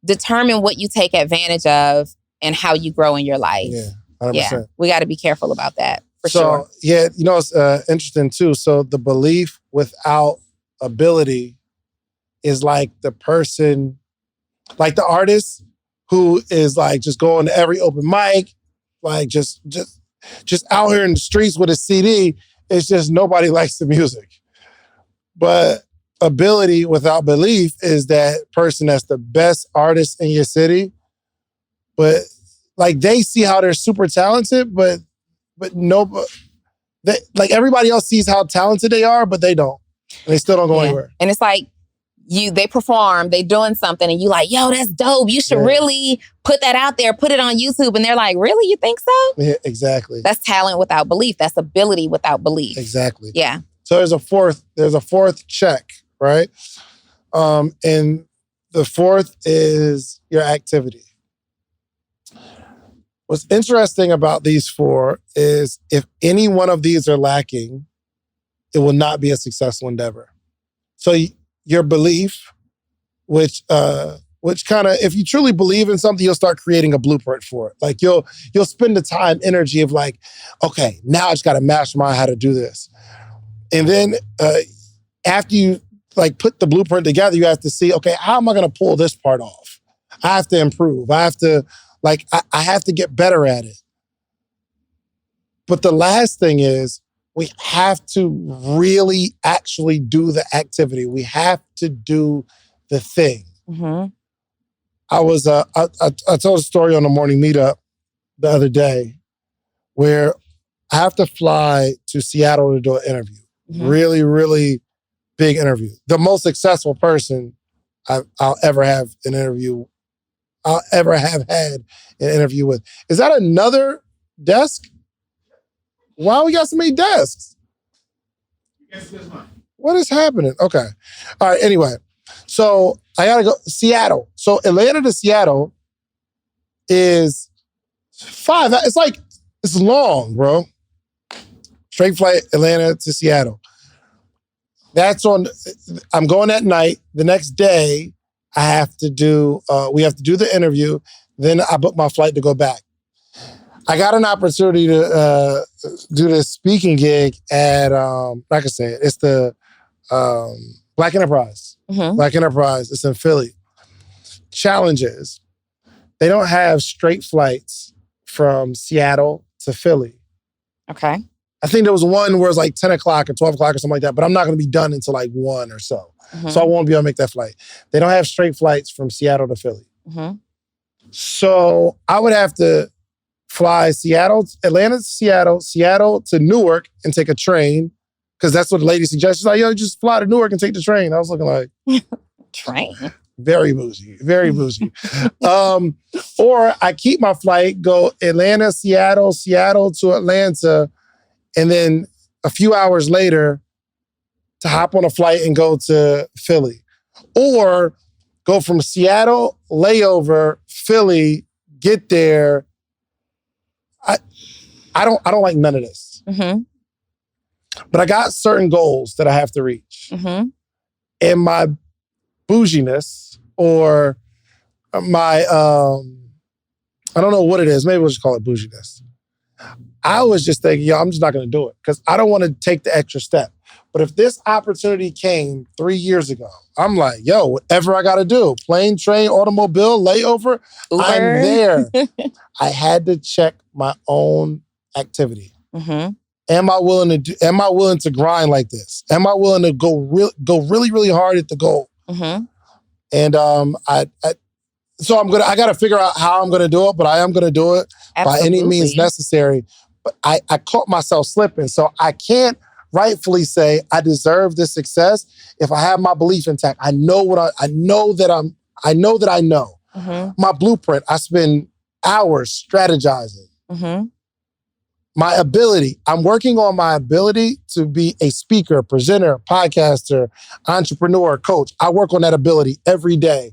determine what you take advantage of and how you grow in your life. Yeah, 100%. Yeah, we got to be careful about that, for so, sure. Yeah, you know, it's interesting too. So the belief without ability is like the person, like the artist who is like just going to every open mic, like just out here in the streets with a CD. It's just nobody likes the music. But ability without belief is that person that's the best artist in your city, but like they see how they're super talented, but like everybody else sees how talented they are, but they don't. And they still don't go anywhere. And it's like they perform, they doing something, and you like, yo, that's dope. You should really put that out there, put it on YouTube. And they're like, really? You think so? Yeah, exactly. That's talent without belief. That's ability without belief. Exactly. Yeah. So there's a fourth check, right? And the fourth is your activity. What's interesting about these four is if any one of these are lacking, it will not be a successful endeavor. So your belief, which kind of, if you truly believe in something, you'll start creating a blueprint for it. Like you'll spend the time, energy of like, okay, now I just got to mastermind how to do this. And then after you like put the blueprint together, you have to see, okay, how am I going to pull this part off? I have to improve. I have to I have to get better at it. But the last thing is we have to really actually do the activity. We have to do the thing. I was I told a story on the morning meetup the other day where I have to fly to Seattle to do an interview. Mm-hmm. Really, really big interview. The most successful person I'll ever have had an interview with. Is that another desk? Why we got so many desks? What is happening? Okay. All right, anyway. So I gotta go Seattle. So Atlanta to Seattle is 5. It's long, bro. Straight flight, Atlanta to Seattle. I'm going that night. The next day, we have to do the interview. Then I book my flight to go back. I got an opportunity to do this speaking gig at, like I said, it's the Black Enterprise. Mm-hmm. Black Enterprise, it's in Philly. Challenges. They don't have straight flights from Seattle to Philly. Okay. I think there was one where it's like 10 o'clock or 12 o'clock or something like that, but I'm not going to be done until like 1 or so. Mm-hmm. So I won't be able to make that flight. They don't have straight flights from Seattle to Philly. Mm-hmm. So I would have to fly Atlanta to Seattle to Newark and take a train, because that's what the lady suggested. She's like, yo, just fly to Newark and take the train. I was looking like... Train? Very bougie, very bougie. Or I keep my flight, go Atlanta, Seattle to Atlanta, and then a few hours later to hop on a flight and go to Philly. Or go from Seattle, layover, Philly, get there. I don't like none of this. Mm-hmm. But I got certain goals that I have to reach. Mm-hmm. And my bouginess or my, I don't know what it is. Maybe we'll just call it bouginess. I was just thinking, I'm just not going to do it because I don't want to take the extra step. But if this opportunity came 3 years ago, I'm like, yo, whatever I got to do, plane, train, automobile, layover, Uber. I'm there. I had to check my own activity. Mm-hmm. Am I willing to grind like this? Am I willing to go really, really hard at the goal? Mm-hmm. And so I got to figure out how I'm going to do it, but I am going to do it by any means necessary. But I caught myself slipping. So I can't rightfully say I deserve this success if I have my belief intact. I know that I know. Mm-hmm. My blueprint, I spend hours strategizing. Mm-hmm. My ability, I'm working on my ability to be a speaker, presenter, podcaster, entrepreneur, coach. I work on that ability every day.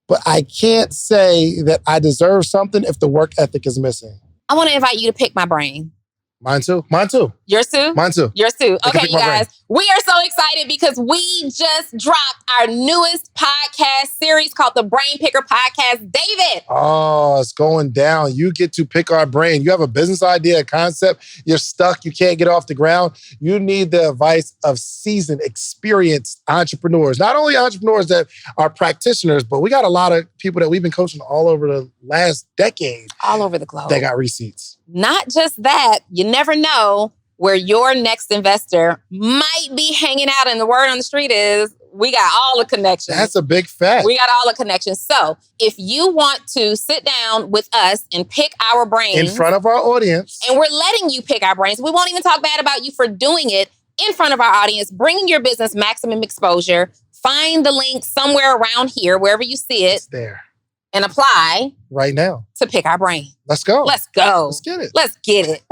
But I can't say that I deserve something if the work ethic is missing. I want to invite you to pick my brain. Mine too. Mine too. Yours too? Mine too. Yours too. I can Okay, pick you my guys. brain. We are so excited because we just dropped our newest podcast series called the Brain Picker Podcast. David. Oh, it's going down. You get to pick our brain. You have a business idea, a concept. You're stuck. You can't get off the ground. You need the advice of seasoned, experienced entrepreneurs. Not only entrepreneurs that are practitioners, but we got a lot of people that we've been coaching all over the last decade. All over the globe. They got receipts. Not just that, you never know where your next investor might be hanging out. And the word on the street is we got all the connections. That's a big fact. We got all the connections. So if you want to sit down with us and pick our brains. In front of our audience. And we're letting you pick our brains. We won't even talk bad about you for doing it in front of our audience, bringing your business maximum exposure. Find the link somewhere around here, wherever you see it. It's there. And apply. Right now. To pick our brain. Let's go. Let's go. Let's get it. Let's get it.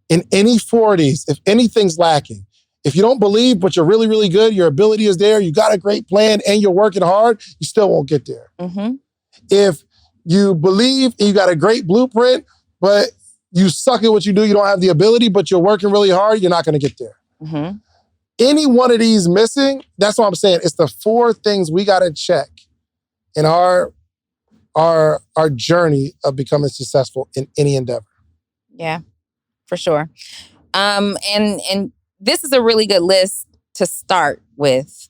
In any 40s, if anything's lacking, if you don't believe but you're really, really good, your ability is there, you got a great plan and you're working hard, you still won't get there. Mm-hmm. If you believe and you got a great blueprint, but you suck at what you do, you don't have the ability, but you're working really hard, you're not going to get there. Mm-hmm. Any one of these missing, that's what I'm saying. It's the 4 things we got to check in our journey of becoming successful in any endeavor. Yeah, for sure. And this is a really good list to start with.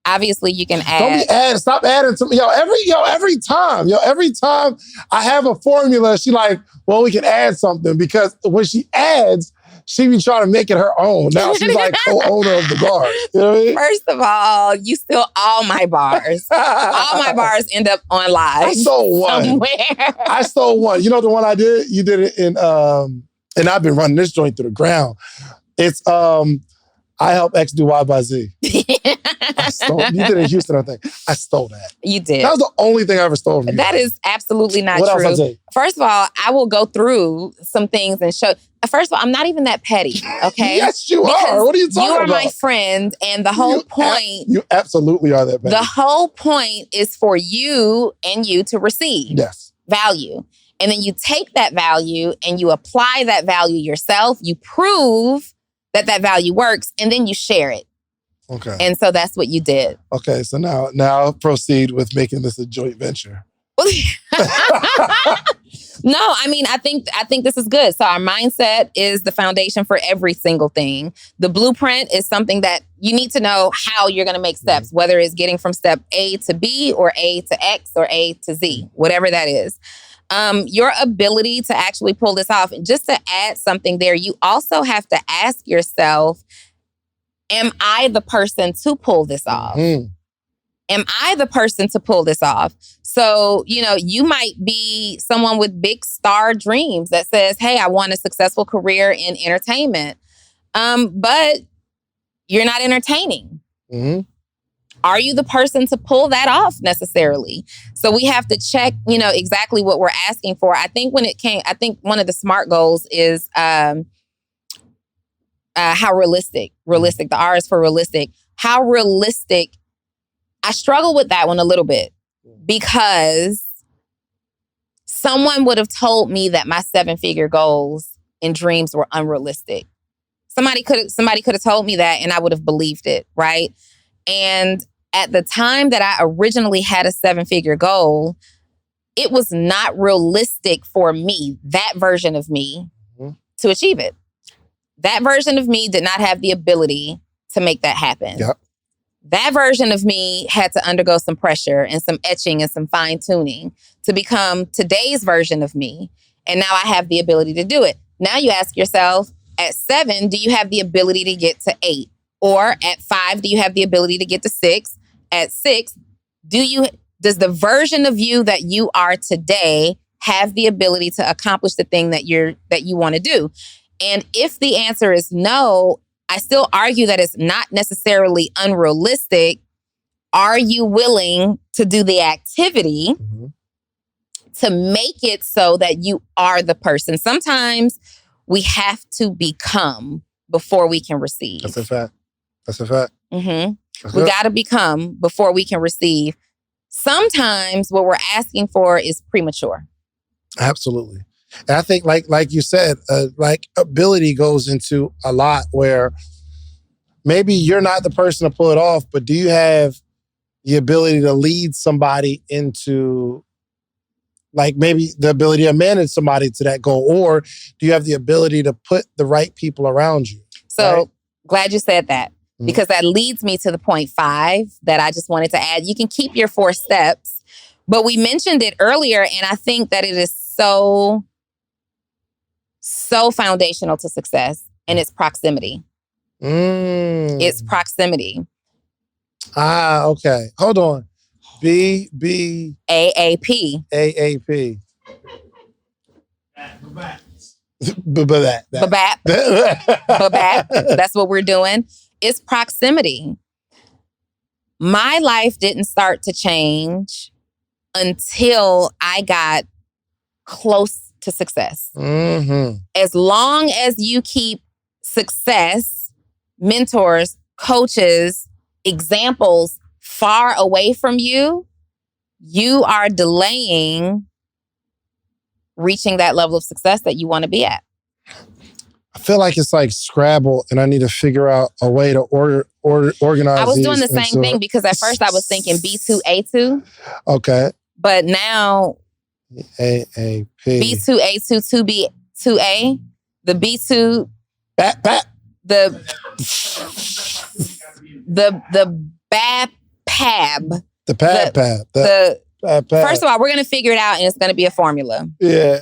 Obviously, you can add. Don't be adding. Stop adding to me. Every time I have a formula, she like, well, we can add something, because when she adds, she be trying to make it her own. Now she's like co-owner of the bar. You know what I mean? First of all, you steal all my bars. All my bars end up on live. I stole one. Somewhere. I stole one. You know the one I did? You did it in, and I've been running this joint through the ground. It's, I help X do Y by Z. I stole. You did it in Houston, I think. I stole that. You did. That was the only thing I ever stole from you. That is absolutely not what true. Else I tell you? First of all, I will go through some things and show. First of all, I'm not even that petty, okay? Yes, you because are. What are you talking about? You are my friend, and the whole point... you absolutely are that petty. The whole point is for you and you to receive value. And then you take that value and you apply that value yourself. You prove that value works, and then you share it. Okay. And so that's what you did. Okay, so now proceed with making this a joint venture. No, I mean, I think this is good. So our mindset is the foundation for every single thing. The blueprint is something that you need to know how you're going to make steps, whether it's getting from step A to B or A to X or A to Z, whatever that is. Your ability to actually pull this off. And just to add something there, you also have to ask yourself, am I the person to pull this off? Mm. Am I the person to pull this off? So, you might be someone with big star dreams that says, hey, I want a successful career in entertainment. But you're not entertaining. Mm-hmm. Are you the person to pull that off necessarily? So we have to check, exactly what we're asking for. I think one of the SMART goals is how realistic. Realistic. The R is for realistic. How realistic. I struggle with that one a little bit because someone would have told me that my 7-figure goals and dreams were unrealistic. Somebody could have told me that and I would have believed it, right? And at the time that I originally had a 7-figure goal, it was not realistic for me, that version of me, to achieve it. That version of me did not have the ability to make that happen. Yep. That version of me had to undergo some pressure and some etching and some fine tuning to become today's version of me. And now I have the ability to do it. Now you ask yourself, at 7, do you have the ability to get to 8? Or at 5, do you have the ability to get to 6? At 6, does the version of you that you are today have the ability to accomplish the thing that you want to do? And if the answer is no, I still argue that it's not necessarily unrealistic. Are you willing to do the activity to make it so that you are the person? Sometimes we have to become before we can receive. That's a fact. We got to become before we can receive. Sometimes what we're asking for is premature. Absolutely. And I think like you said, ability goes into a lot where maybe you're not the person to pull it off, but do you have the ability to lead somebody into maybe the ability to manage somebody to that goal? Or do you have the ability to put the right people around you? So glad you said that. Because that leads me to the point 5 that I just wanted to add. You can keep your 4 steps, but we mentioned it earlier, and I think that it is so foundational to success, and it's proximity. It's proximity. Okay. Hold on. AAP. AAP. That's what we're doing. It's proximity. My life didn't start to change until I got close to success. As long as you keep success, mentors, coaches, examples far away from you, you are delaying reaching that level of success that you want to be at. I feel like it's like Scrabble, and I need to figure out a way to organize. I was doing the same thing because at first I was thinking B2, A2. Okay. But now AAP. B2, A2, 2B, 2A. The B2. Bat. The BAPAB. The PAB. First of all, we're going to figure it out, and it's going to be a formula. Yeah.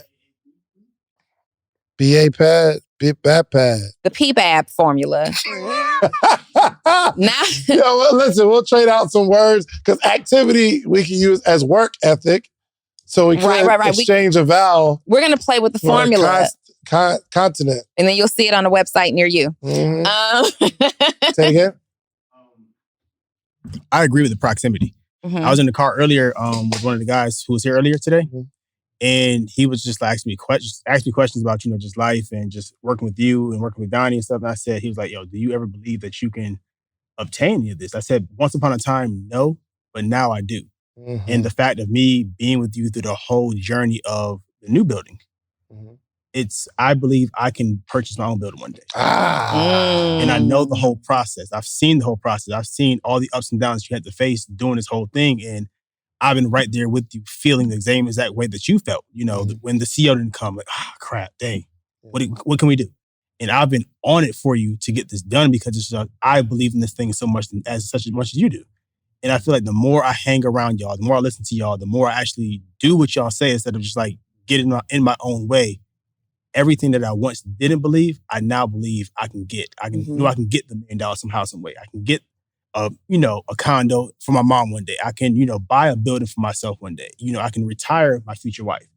BA pad. Bip bap pad. The PBAB formula. Now, Well, listen, we'll trade out some words because activity we can use as work ethic. So we can exchange a vowel. We're going to play with the formula. Continent. And then you'll see it on a website near you. Say again? I agree with the proximity. Mm-hmm. I was in the car earlier with one of the guys who was here earlier today. And he was just like asking me questions about, just life and just working with you and working with Donni and stuff. And I said, he was like, yo, do you ever believe that you can obtain any of this? I said, once upon a time, no, but now I do. And the fact of me being with you through the whole journey of the new building, I believe I can purchase my own building one day. And I know the whole process. I've seen the whole process. I've seen all the ups and downs you had to face doing this whole thing. And I've been right there with you, feeling the same exact way that you felt. When the CEO didn't come, like, crap, dang, what can we do? And I've been on it for you to get this done because it's just, I believe in this thing so much as much as you do. And I feel like the more I hang around y'all, the more I listen to y'all, the more I actually do what y'all say instead of just like getting in my own way. Everything that I once didn't believe, I now believe I can get. I can get the $1 million somehow, some way. I can get a condo for my mom one day. I can, buy a building for myself one day. I can retire my future wife.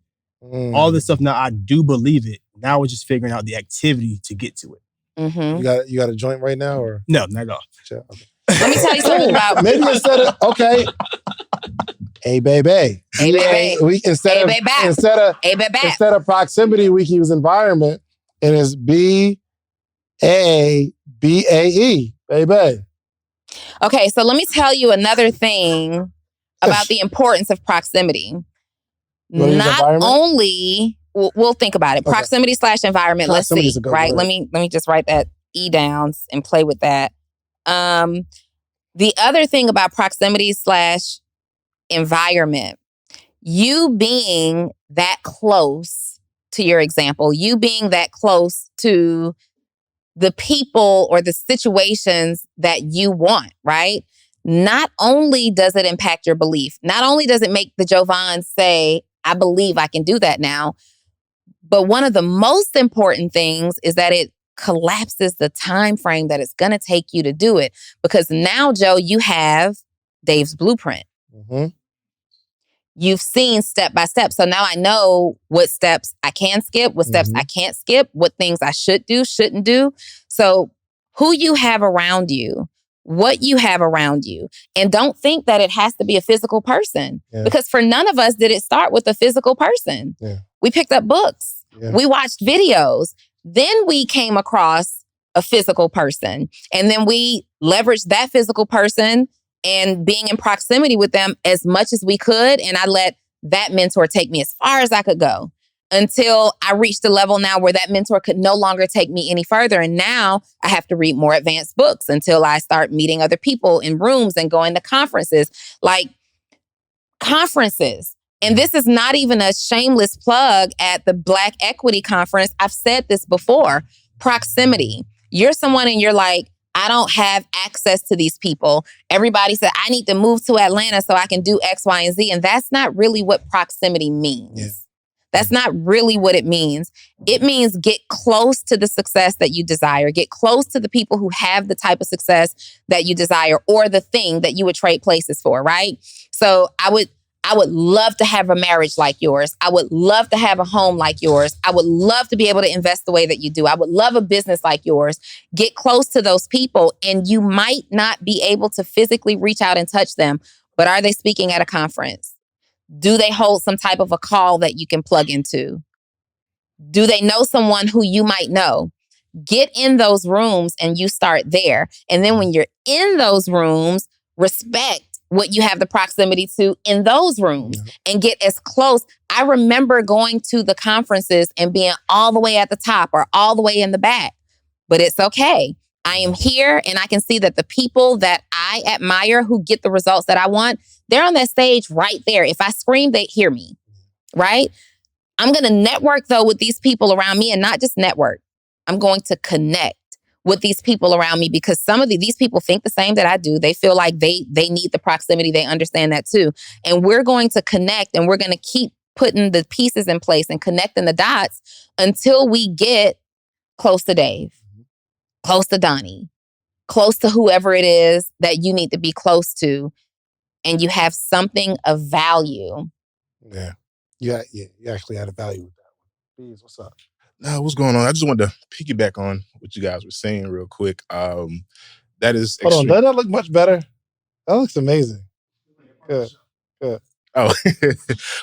All this stuff now, I do believe it. Now we're just figuring out the activity to get to it. You got a joint right now, or no, not at all. Sure. Okay. Let me tell you something about maybe instead of hey baby, instead of proximity, we can use environment, and it's BABAE, baby. Okay, so let me tell you another thing about the importance of proximity. Not only, we'll think about it. Okay. Proximity / environment. Let's see, right? Let me just write that E down and play with that. The other thing about proximity / environment, you being that close to your example, you being that close to the people or the situations that you want, right? Not only does it impact your belief, not only does it make the Jovan say, I believe I can do that now, but one of the most important things is that it collapses the time frame that it's going to take you to do it. Because now, Joe, you have Dave's blueprint. You've seen step by step. So now I know what steps I can skip, what steps I can't skip, what things I should do, shouldn't do. So who you have around you, what you have around you. And don't think that it has to be a physical person. Because for none of us did it start with a physical person. We picked up books. We watched videos. Then we came across a physical person. And then we leveraged that physical person and being in proximity with them as much as we could. And I let that mentor take me as far as I could go until I reached a level now where that mentor could no longer take me any further. And now I have to read more advanced books until I start meeting other people in rooms and going to conferences. Like conferences. And this is not even a shameless plug at the Black Equity Conference. I've said this before. Proximity. You're someone and you're like, I don't have access to these people. Everybody said, I need to move to Atlanta so I can do X, Y, and Z. And that's not really what proximity means. That's not really what it means. It means get close to the success that you desire. Get close to the people who have the type of success that you desire or the thing that you would trade places for, right? So I would love to have a marriage like yours. I would love to have a home like yours. I would love to be able to invest the way that you do. I would love a business like yours. Get close to those people and you might not be able to physically reach out and touch them, but are they speaking at a conference? Do they hold some type of a call that you can plug into? Do they know someone who you might know? Get in those rooms and you start there. And then when you're in those rooms, respect what you have the proximity to in those rooms and get as close. I remember going to the conferences and being all the way at the top or all the way in the back, but it's okay. I am here and I can see that the people that I admire who get the results that I want, they're on that stage right there. If I scream, they hear me, right? I'm going to network though with these people around me and not just network. I'm going to connect with these people around me because some of these people think the same that I do. They feel like they need the proximity. They understand that too. And we're going to connect and we're going to keep putting the pieces in place and connecting the dots until we get close to Dave, close to Donni, close to whoever it is that you need to be close to, and you have something of value. Yeah. You actually had a value with that one. Bees, what's up? Nah, what's going on? I just wanted to piggyback on what you guys were saying real quick. That is Hold on, doesn't that look much better? That looks amazing. Good. Oh,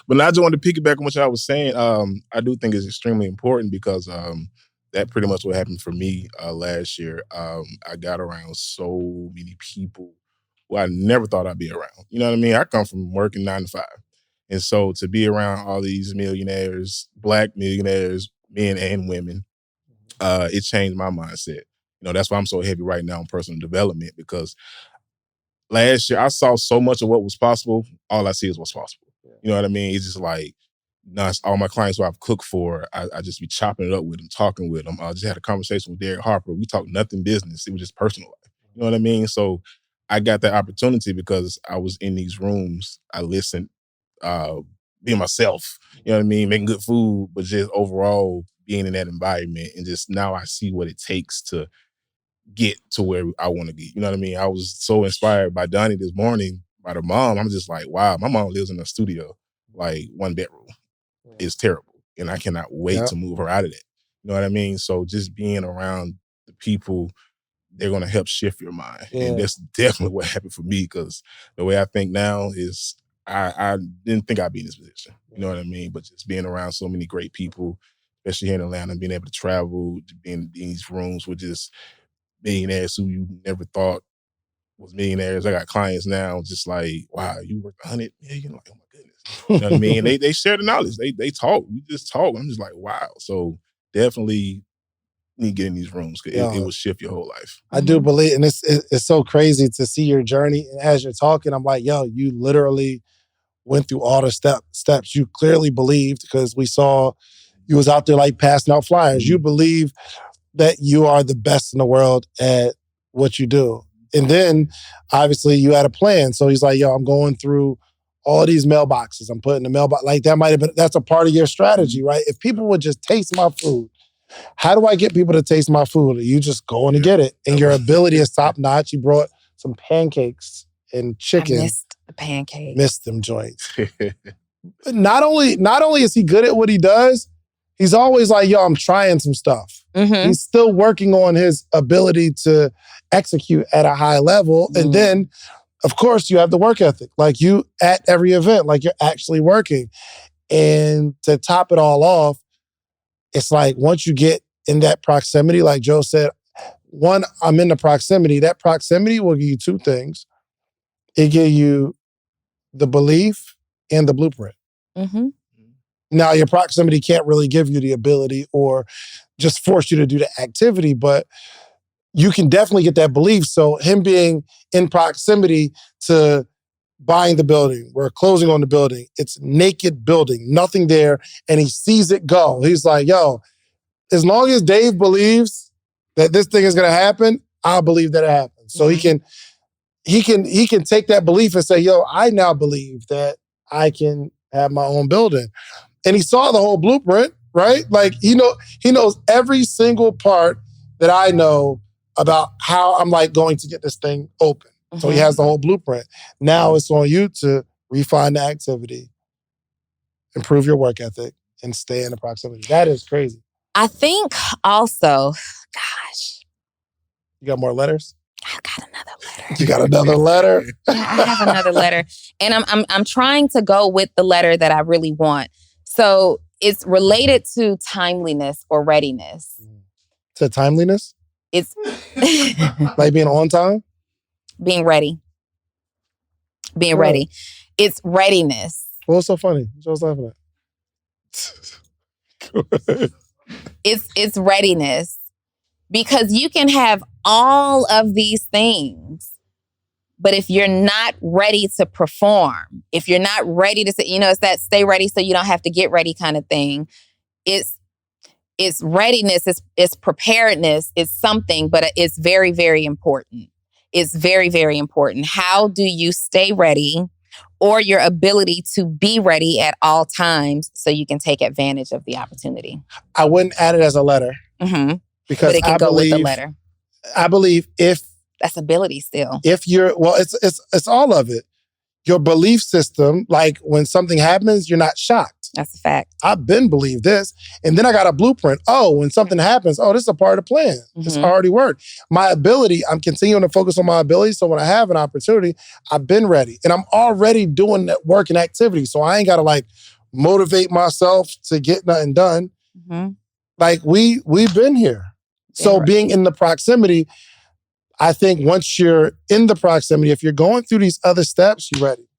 but I just wanted to piggyback on what y'all was saying. I do think it's extremely important because that pretty much what happened for me last year. I got around so many people who I never thought I'd be around. You know what I mean? I come from working 9 to 5. And so to be around all these millionaires, Black millionaires, men and women, it changed my mindset. You know, that's why I'm so heavy right now on personal development, because last year I saw so much of what was possible. All I see is what's possible. You know what I mean? It's just like, all my clients who I've cooked for, I just be chopping it up with them, talking with them. I just had a conversation with Derek Harper. We talked nothing business. It was just personal life. You know what I mean? So I got that opportunity because I was in these rooms. I listened, being myself, you know what I mean? Making good food, but just overall being in that environment. And just now I see what it takes to get to where I want to get. You know what I mean? I was so inspired by Donni this morning, by the mom. I'm just like, wow, my mom lives in a studio, like 1 bedroom. It's terrible. And I cannot wait to move her out of that. You know what I mean? So just being around the people, they're going to help shift your mind. Yeah. And that's definitely what happened for me, because the way I think now is I didn't think I'd be in this position. You know what I mean? But just being around so many great people, especially here in Atlanta, being able to travel, to be in these rooms with just millionaires who you never thought was millionaires. I got clients now just like, wow, you worth 100 million? Like, oh my goodness. You know what I mean? They share the knowledge. They talk. We just talk. I'm just like, wow. So definitely need to get in these rooms, because it will shift your whole life. I do believe, and it's so crazy to see your journey. And as you're talking, I'm like, yo, you literally went through all the steps. You clearly believed, because we saw you was out there like passing out flyers. You believe that you are the best in the world at what you do. And then obviously you had a plan. So he's like, yo, I'm going through all these mailboxes. I'm putting the mailbox, like that might have been, that's a part of your strategy, right? If people would just taste my food, how do I get people to taste my food? You just going to get it. And your ability is top notch. You brought some pancakes and chicken. I missed the pancakes. Missed them joints. Not only is he good at what he does, he's always like, yo, I'm trying some stuff. Mm-hmm. He's still working on his ability to execute at a high level. Mm-hmm. And then, of course, you have the work ethic. Like, you at every event, like, you're actually working. And to top it all off, it's like, once you get in that proximity, like Joe said, one, I'm in the proximity. That proximity will give you two things. It give you the belief and the blueprint. Mm-hmm. Now, your proximity can't really give you the ability or just force you to do the activity, but you can definitely get that belief. So him being in proximity to buying the building, we're closing on the building, it's naked building, nothing there, and he sees it go. He's like, yo, as long as Dave believes that this thing is gonna happen, I'll believe that it happens. So mm-hmm. he can take that belief and say, yo, I now believe that I can have my own building. And he saw the whole blueprint, right? Like, he knows every single part that I know about how I'm like going to get this thing open. Mm-hmm. So he has the whole blueprint. Now it's on you to refine the activity, improve your work ethic, and stay in the proximity. That is crazy. I think also, gosh. You got more letters? I got another letter. You got another letter? Yeah, I have another letter. And I'm trying to go with the letter that I really want. So it's related to timeliness or readiness. To timeliness? It's like being on time? Being ready. Being ready. It's readiness. What's so funny? What was laughing at? It's readiness. Because you can have all of these things, but if you're not ready to perform, if you're not ready to say, it's that stay ready so you don't have to get ready kind of thing. It's readiness, it's preparedness, it's something, but it's very, very important. It's very, very important. How do you stay ready, or your ability to be ready at all times so you can take advantage of the opportunity? I wouldn't add it as a letter. Mm-hmm. Because but it can go with the letter. I believe if that's ability still. If you're it's all of it. Your belief system, like when something happens, you're not shocked. That's a fact. I've been believed this. And then I got a blueprint. Oh, when something happens, this is a part of the plan. It's already worked. My ability, I'm continuing to focus on my ability. So when I have an opportunity, I've been ready. And I'm already doing that work and activity. So I ain't got to like motivate myself to get nothing done. Like we've been here. So being in the proximity, I think once you're in the proximity, if you're going through these other steps, you're ready.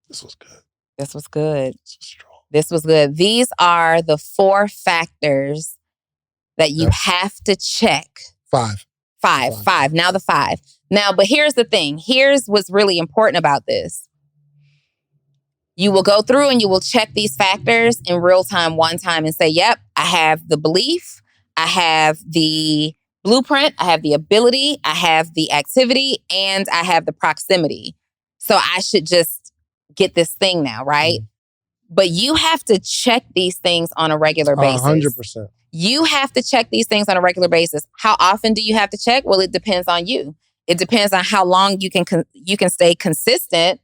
This was good. This was good. This was strong. This was good. These are the 4 factors that you have to check. 5. Now the 5. Now, but here's the thing. Here's what's really important about this. You will go through and you will check these factors in real time, one time, and say, yep, I have the belief, I have the blueprint, I have the ability, I have the activity, and I have the proximity. So I should just get this thing now, right? But you have to check these things on a regular basis. 100%. You have to check these things on a regular basis. How often do you have to check? Well, it depends on you. It depends on how long you can stay consistent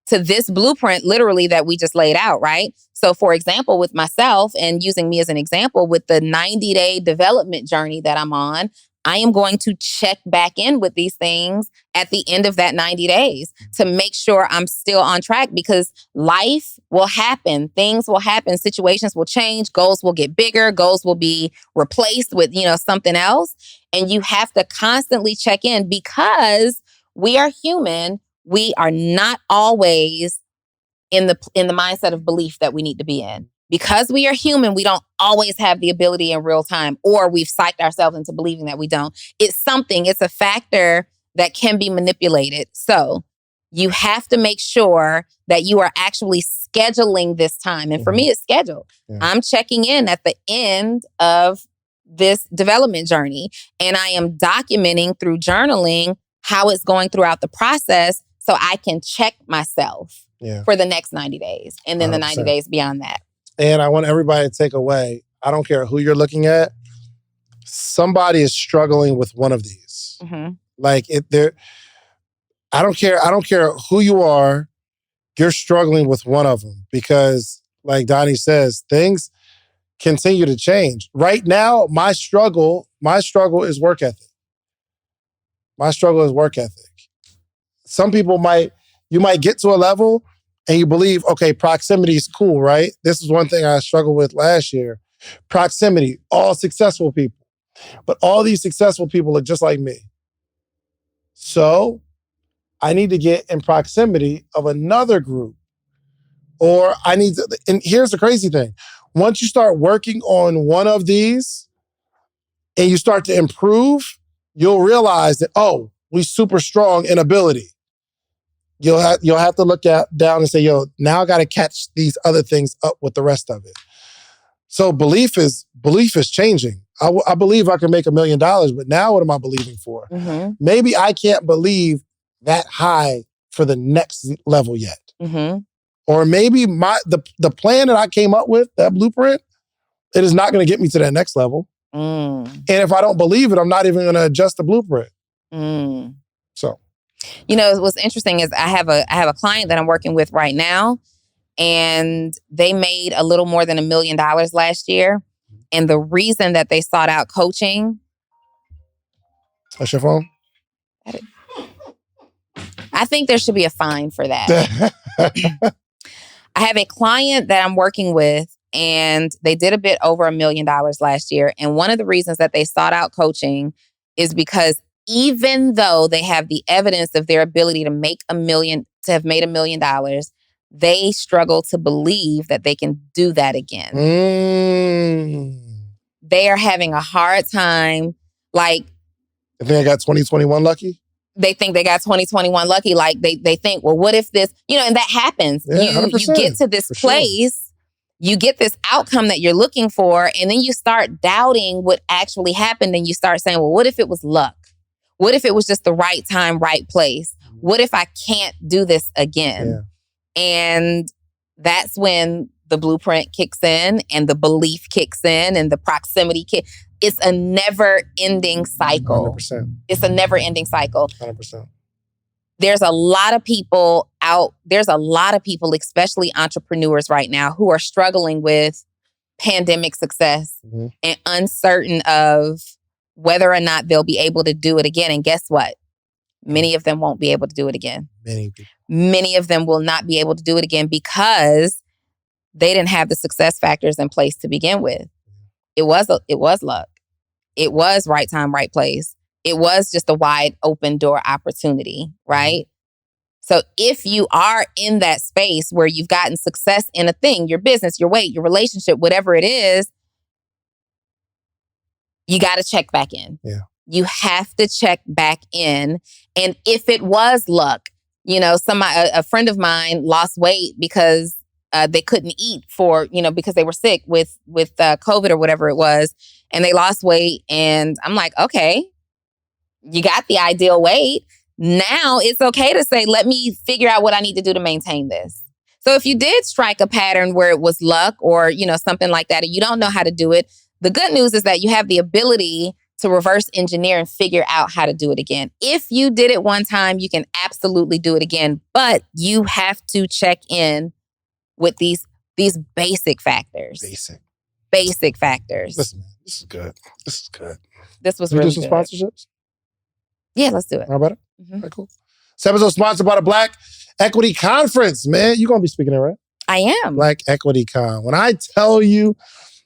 to this blueprint, literally, that we just laid out, right? So for example, with myself, and using me as an example, with the 90-day development journey that I'm on, I am going to check back in with these things at the end of that 90 days to make sure I'm still on track, because life will happen. Things will happen. Situations will change. Goals will get bigger. Goals will be replaced with, something else. And you have to constantly check in, because we are human. We are not always in the mindset of belief that we need to be in. Because we are human, we don't always have the ability in real time, or we've psyched ourselves into believing that we don't. It's a factor that can be manipulated. So you have to make sure that you are actually scheduling this time. And for me, it's scheduled. Yeah. I'm checking in at the end of this development journey, and I am documenting through journaling how it's going throughout the process, so I can check myself for the next 90 days and then 100%. The 90 days beyond that. And I want everybody to take away, I don't care who you're looking at, somebody is struggling with one of these. Like I don't care who you are, you're struggling with one of them, because like Donni says, things continue to change. Right now, my struggle is work ethic. My struggle is work ethic. Some people you might get to a level and you believe, okay, proximity is cool, right? This is one thing I struggled with last year. Proximity, all successful people. But all these successful people are just like me. So I need to get in proximity of another group. Or and here's the crazy thing. Once you start working on one of these and you start to improve, you'll realize that, we're super strong in ability. You'll have to look down and say, now I got to catch these other things up with the rest of it. So belief is changing. I believe I can make $1 million, but now what am I believing for? Maybe I can't believe that high for the next level yet. Or maybe the plan that I came up with, that blueprint, it is not going to get me to that next level. And if I don't believe it, I'm not even going to adjust the blueprint. So. What's interesting is I have a client that I'm working with right now, and they made a little more than $1 million last year. And the reason that they sought out coaching. That's your phone? I think there should be a fine for that. I have a client that I'm working with, and they did a bit over $1 million last year. And one of the reasons that they sought out coaching is because even though they have the evidence of their ability to have made $1 million, they struggle to believe that they can do that again. They are having a hard time. Like, I think I got 2021 lucky. They think they got 2021 lucky. Like they think, well, what if this, and that happens. Yeah, you get to this place, you get this outcome that you're looking for, and then you start doubting what actually happened, and you start saying, well, what if it was luck? What if it was just the right time, right place? What if I can't do this again? Yeah. And that's when the blueprint kicks in and the belief kicks in and the proximity it's a never-ending cycle. 100%. It's a never-ending cycle. 100%. There's a lot of people, especially entrepreneurs right now, who are struggling with pandemic success and uncertain of whether or not they'll be able to do it again. And guess what? Many of them won't be able to do it again. Many of them will not be able to do it again because they didn't have the success factors in place to begin with. It was luck. It was right time, right place. It was just a wide open door opportunity, right? So if you are in that space where you've gotten success in a thing, your business, your weight, your relationship, whatever it is, you got to check back in. Yeah. You have to check back in. And if it was luck, a friend of mine lost weight because they couldn't eat because they were sick with COVID or whatever it was. And they lost weight. And I'm like, okay, you got the ideal weight. Now it's okay to say, let me figure out what I need to do to maintain this. So if you did strike a pattern where it was luck or, something like that, and you don't know how to do it, the good news is that you have the ability to reverse engineer and figure out how to do it again. If you did it one time, you can absolutely do it again, but you have to check in with these basic factors. Basic factors. Listen, man, this is good. This was Can we really do some good. sponsorships? Yeah, let's do it. How about it? Mm-hmm. All right, cool. This episode is sponsored by the Black Equity Conference, man. You're going to be speaking there, right? I am. Black Equity Con. When I tell you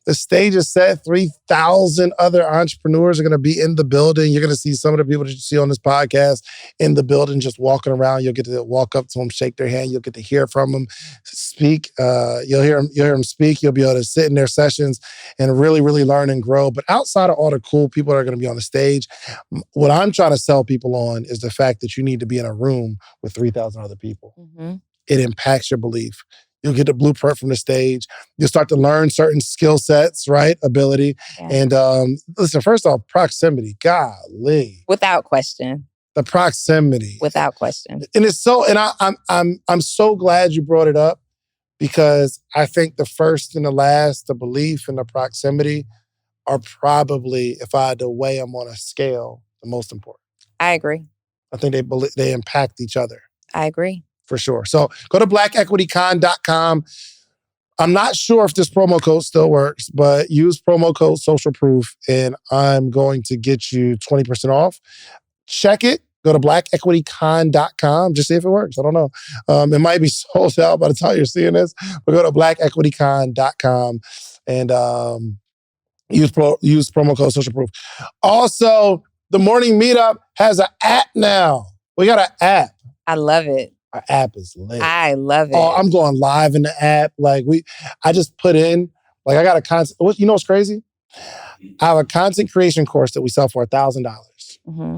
the stage is set, 3,000 other entrepreneurs are going to be in the building. You're going to see some of the people that you see on this podcast in the building just walking around. You'll get to walk up to them, shake their hand. You'll get to hear from them speak. You'll hear them speak. You'll be able to sit in their sessions and really, really learn and grow. But outside of all the cool people that are going to be on the stage, what I'm trying to sell people on is the fact that you need to be in a room with 3,000 other people. Mm-hmm. It impacts your belief. You'll get the blueprint from the stage. You'll start to learn certain skill sets, right? Ability. Yeah. And listen, first off, proximity. Golly. Without question. The proximity. Without question. And it's so, and I'm so glad you brought it up because I think the first and the last, the belief and the proximity are probably, if I had to weigh them on a scale, the most important. I agree. I think they impact each other. I agree. For sure. So go to blackequitycon.com. I'm not sure if this promo code still works, but use promo code socialproof and I'm going to get you 20% off. Check it. Go to blackequitycon.com. Just see if it works. I don't know. It might be sold out by the time you're seeing this, but go to blackequitycon.com and use promo code socialproof. Also, the Morning Meetup has an app now. We got an app. I love it. Our app is lit. I love it. Oh, I'm going live in the app. I just put in, I got a content. You know what's crazy? I have a content creation course that we sell for $1,000. Mm-hmm.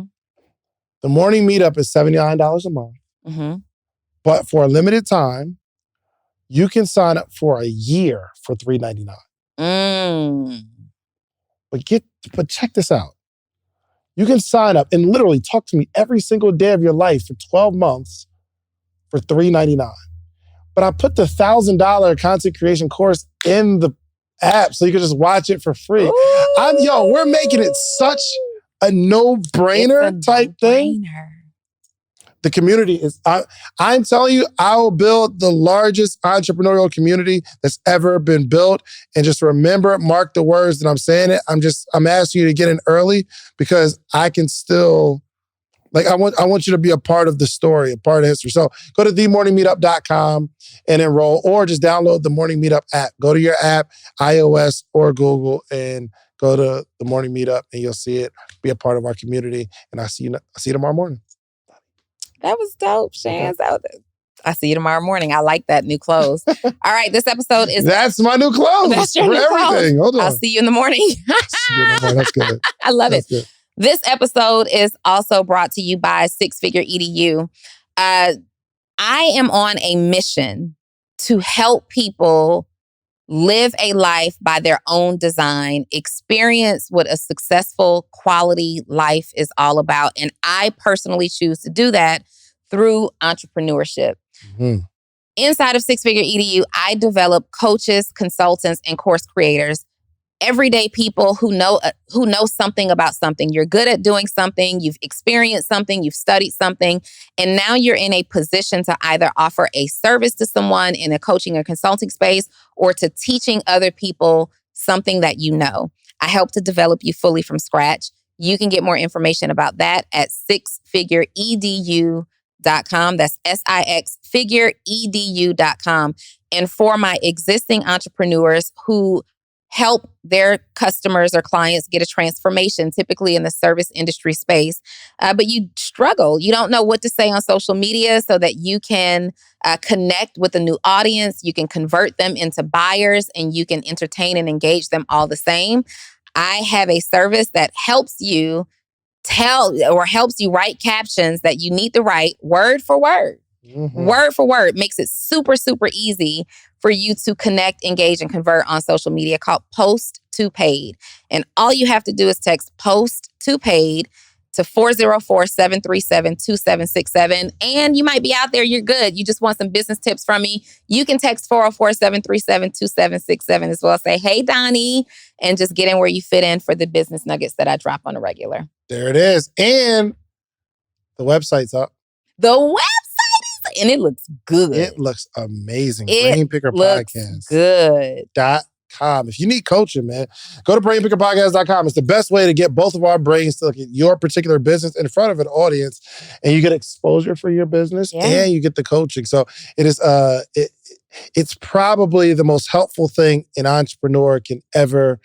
The Morning Meetup is $79 a month. Mm-hmm. But for a limited time, you can sign up for a year for $3.99. But check this out. You can sign up and literally talk to me every single day of your life for 12 months for $3.99. But I put the $1,000 content creation course in the app so you can just watch it for free. We're making it such a no-brainer type thing. The community is, I'm telling you, I will build the largest entrepreneurial community that's ever been built. And just remember, mark the words that I'm saying it. I'm asking you to get in early because I can still, I want you to be a part of the story, a part of history. So go to themorningmeetup.com and enroll, or just download the Morning Meetup app. Go to your app, iOS or Google, and go to the Morning Meetup and you'll see it. Be a part of our community. And I see you tomorrow morning. That was dope, Shans. I see you tomorrow morning. I like that new clothes. All right, this episode is... That's my new clothes. That's your for new everything. clothes. Hold on. I'll see you in the morning. See you in the morning. That's good. I love That's it. Good. This episode is also brought to you by Six Figure EDU. I am on a mission to help people live a life by their own design, experience what a successful, quality life is all about. And I personally choose to do that through entrepreneurship. Mm-hmm. Inside of Six Figure EDU, I develop coaches, consultants, and course creators. Everyday people who know something about something. You're good at doing something, you've experienced something, you've studied something, and now you're in a position to either offer a service to someone in a coaching or consulting space or to teaching other people something that you know. I help to develop you fully from scratch. You can get more information about that at sixfigureedu.com. That's sixfigureedu.com. And for my existing entrepreneurs who help their customers or clients get a transformation, typically in the service industry space, but you struggle. You don't know what to say on social media so that you can connect with a new audience. You can convert them into buyers and you can entertain and engage them all the same. I have a service that helps you helps you write captions that you need to write word for word. Word for word. Makes it super, super easy for you to connect, engage, and convert on social media, called Post to Paid. And all you have to do is text Post to Paid to 404-737-2767. And you might be out there, you're good. You just want some business tips from me. You can text 404-737-2767 as well. Say, hey, Donni, and just get in where you fit in for the business nuggets that I drop on a regular. There it is. And the website's up. The website is, and it looks good. It looks amazing. It BrainPickerPodcast. Good. .com. If you need coaching, man, go to BrainPickerPodcast.com. It's the best way to get both of our brains to look at your particular business in front of an audience, and you get exposure for your business and you get the coaching. So it is it's probably the most helpful thing an entrepreneur can ever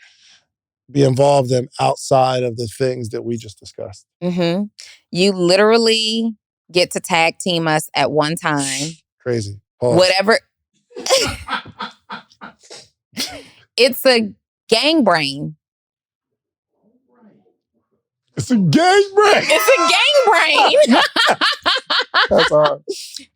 be involved in outside of the things that we just discussed. Mm-hmm. You literally get to tag team us at one time. Crazy. Pause. Whatever. It's a gang brain. It's a gang brain. It's a gang brain. That's hard.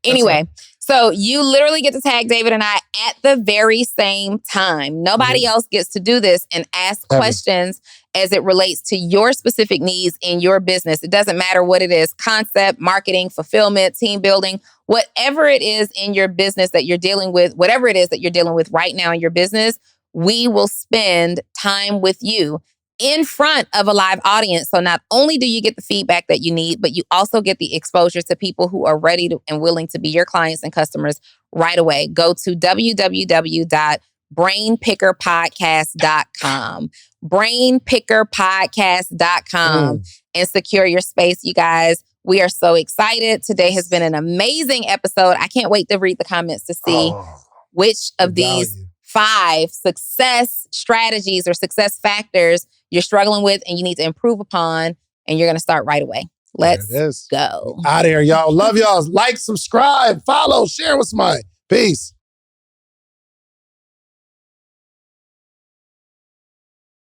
Anyway, so you literally get to tag David and I at the very same time. Nobody else gets to do this and ask questions as it relates to your specific needs in your business. It doesn't matter what it is: concept, marketing, fulfillment, team building, whatever it is in your business that you're dealing with, whatever it is that you're dealing with right now in your business, we will spend time with you in front of a live audience. So not only do you get the feedback that you need, but you also get the exposure to people who are ready to and willing to be your clients and customers right away. Go to www.brainpickerpodcast.com. brainpickerpodcast.com and secure your space, you guys. We are so excited. Today has been an amazing episode. I can't wait to read the comments to see which of these 5 success strategies or success factors you're struggling with and you need to improve upon, and you're going to start right away. Let's go. Out of here, y'all. Love y'all. Like, subscribe, follow, share with somebody. Peace.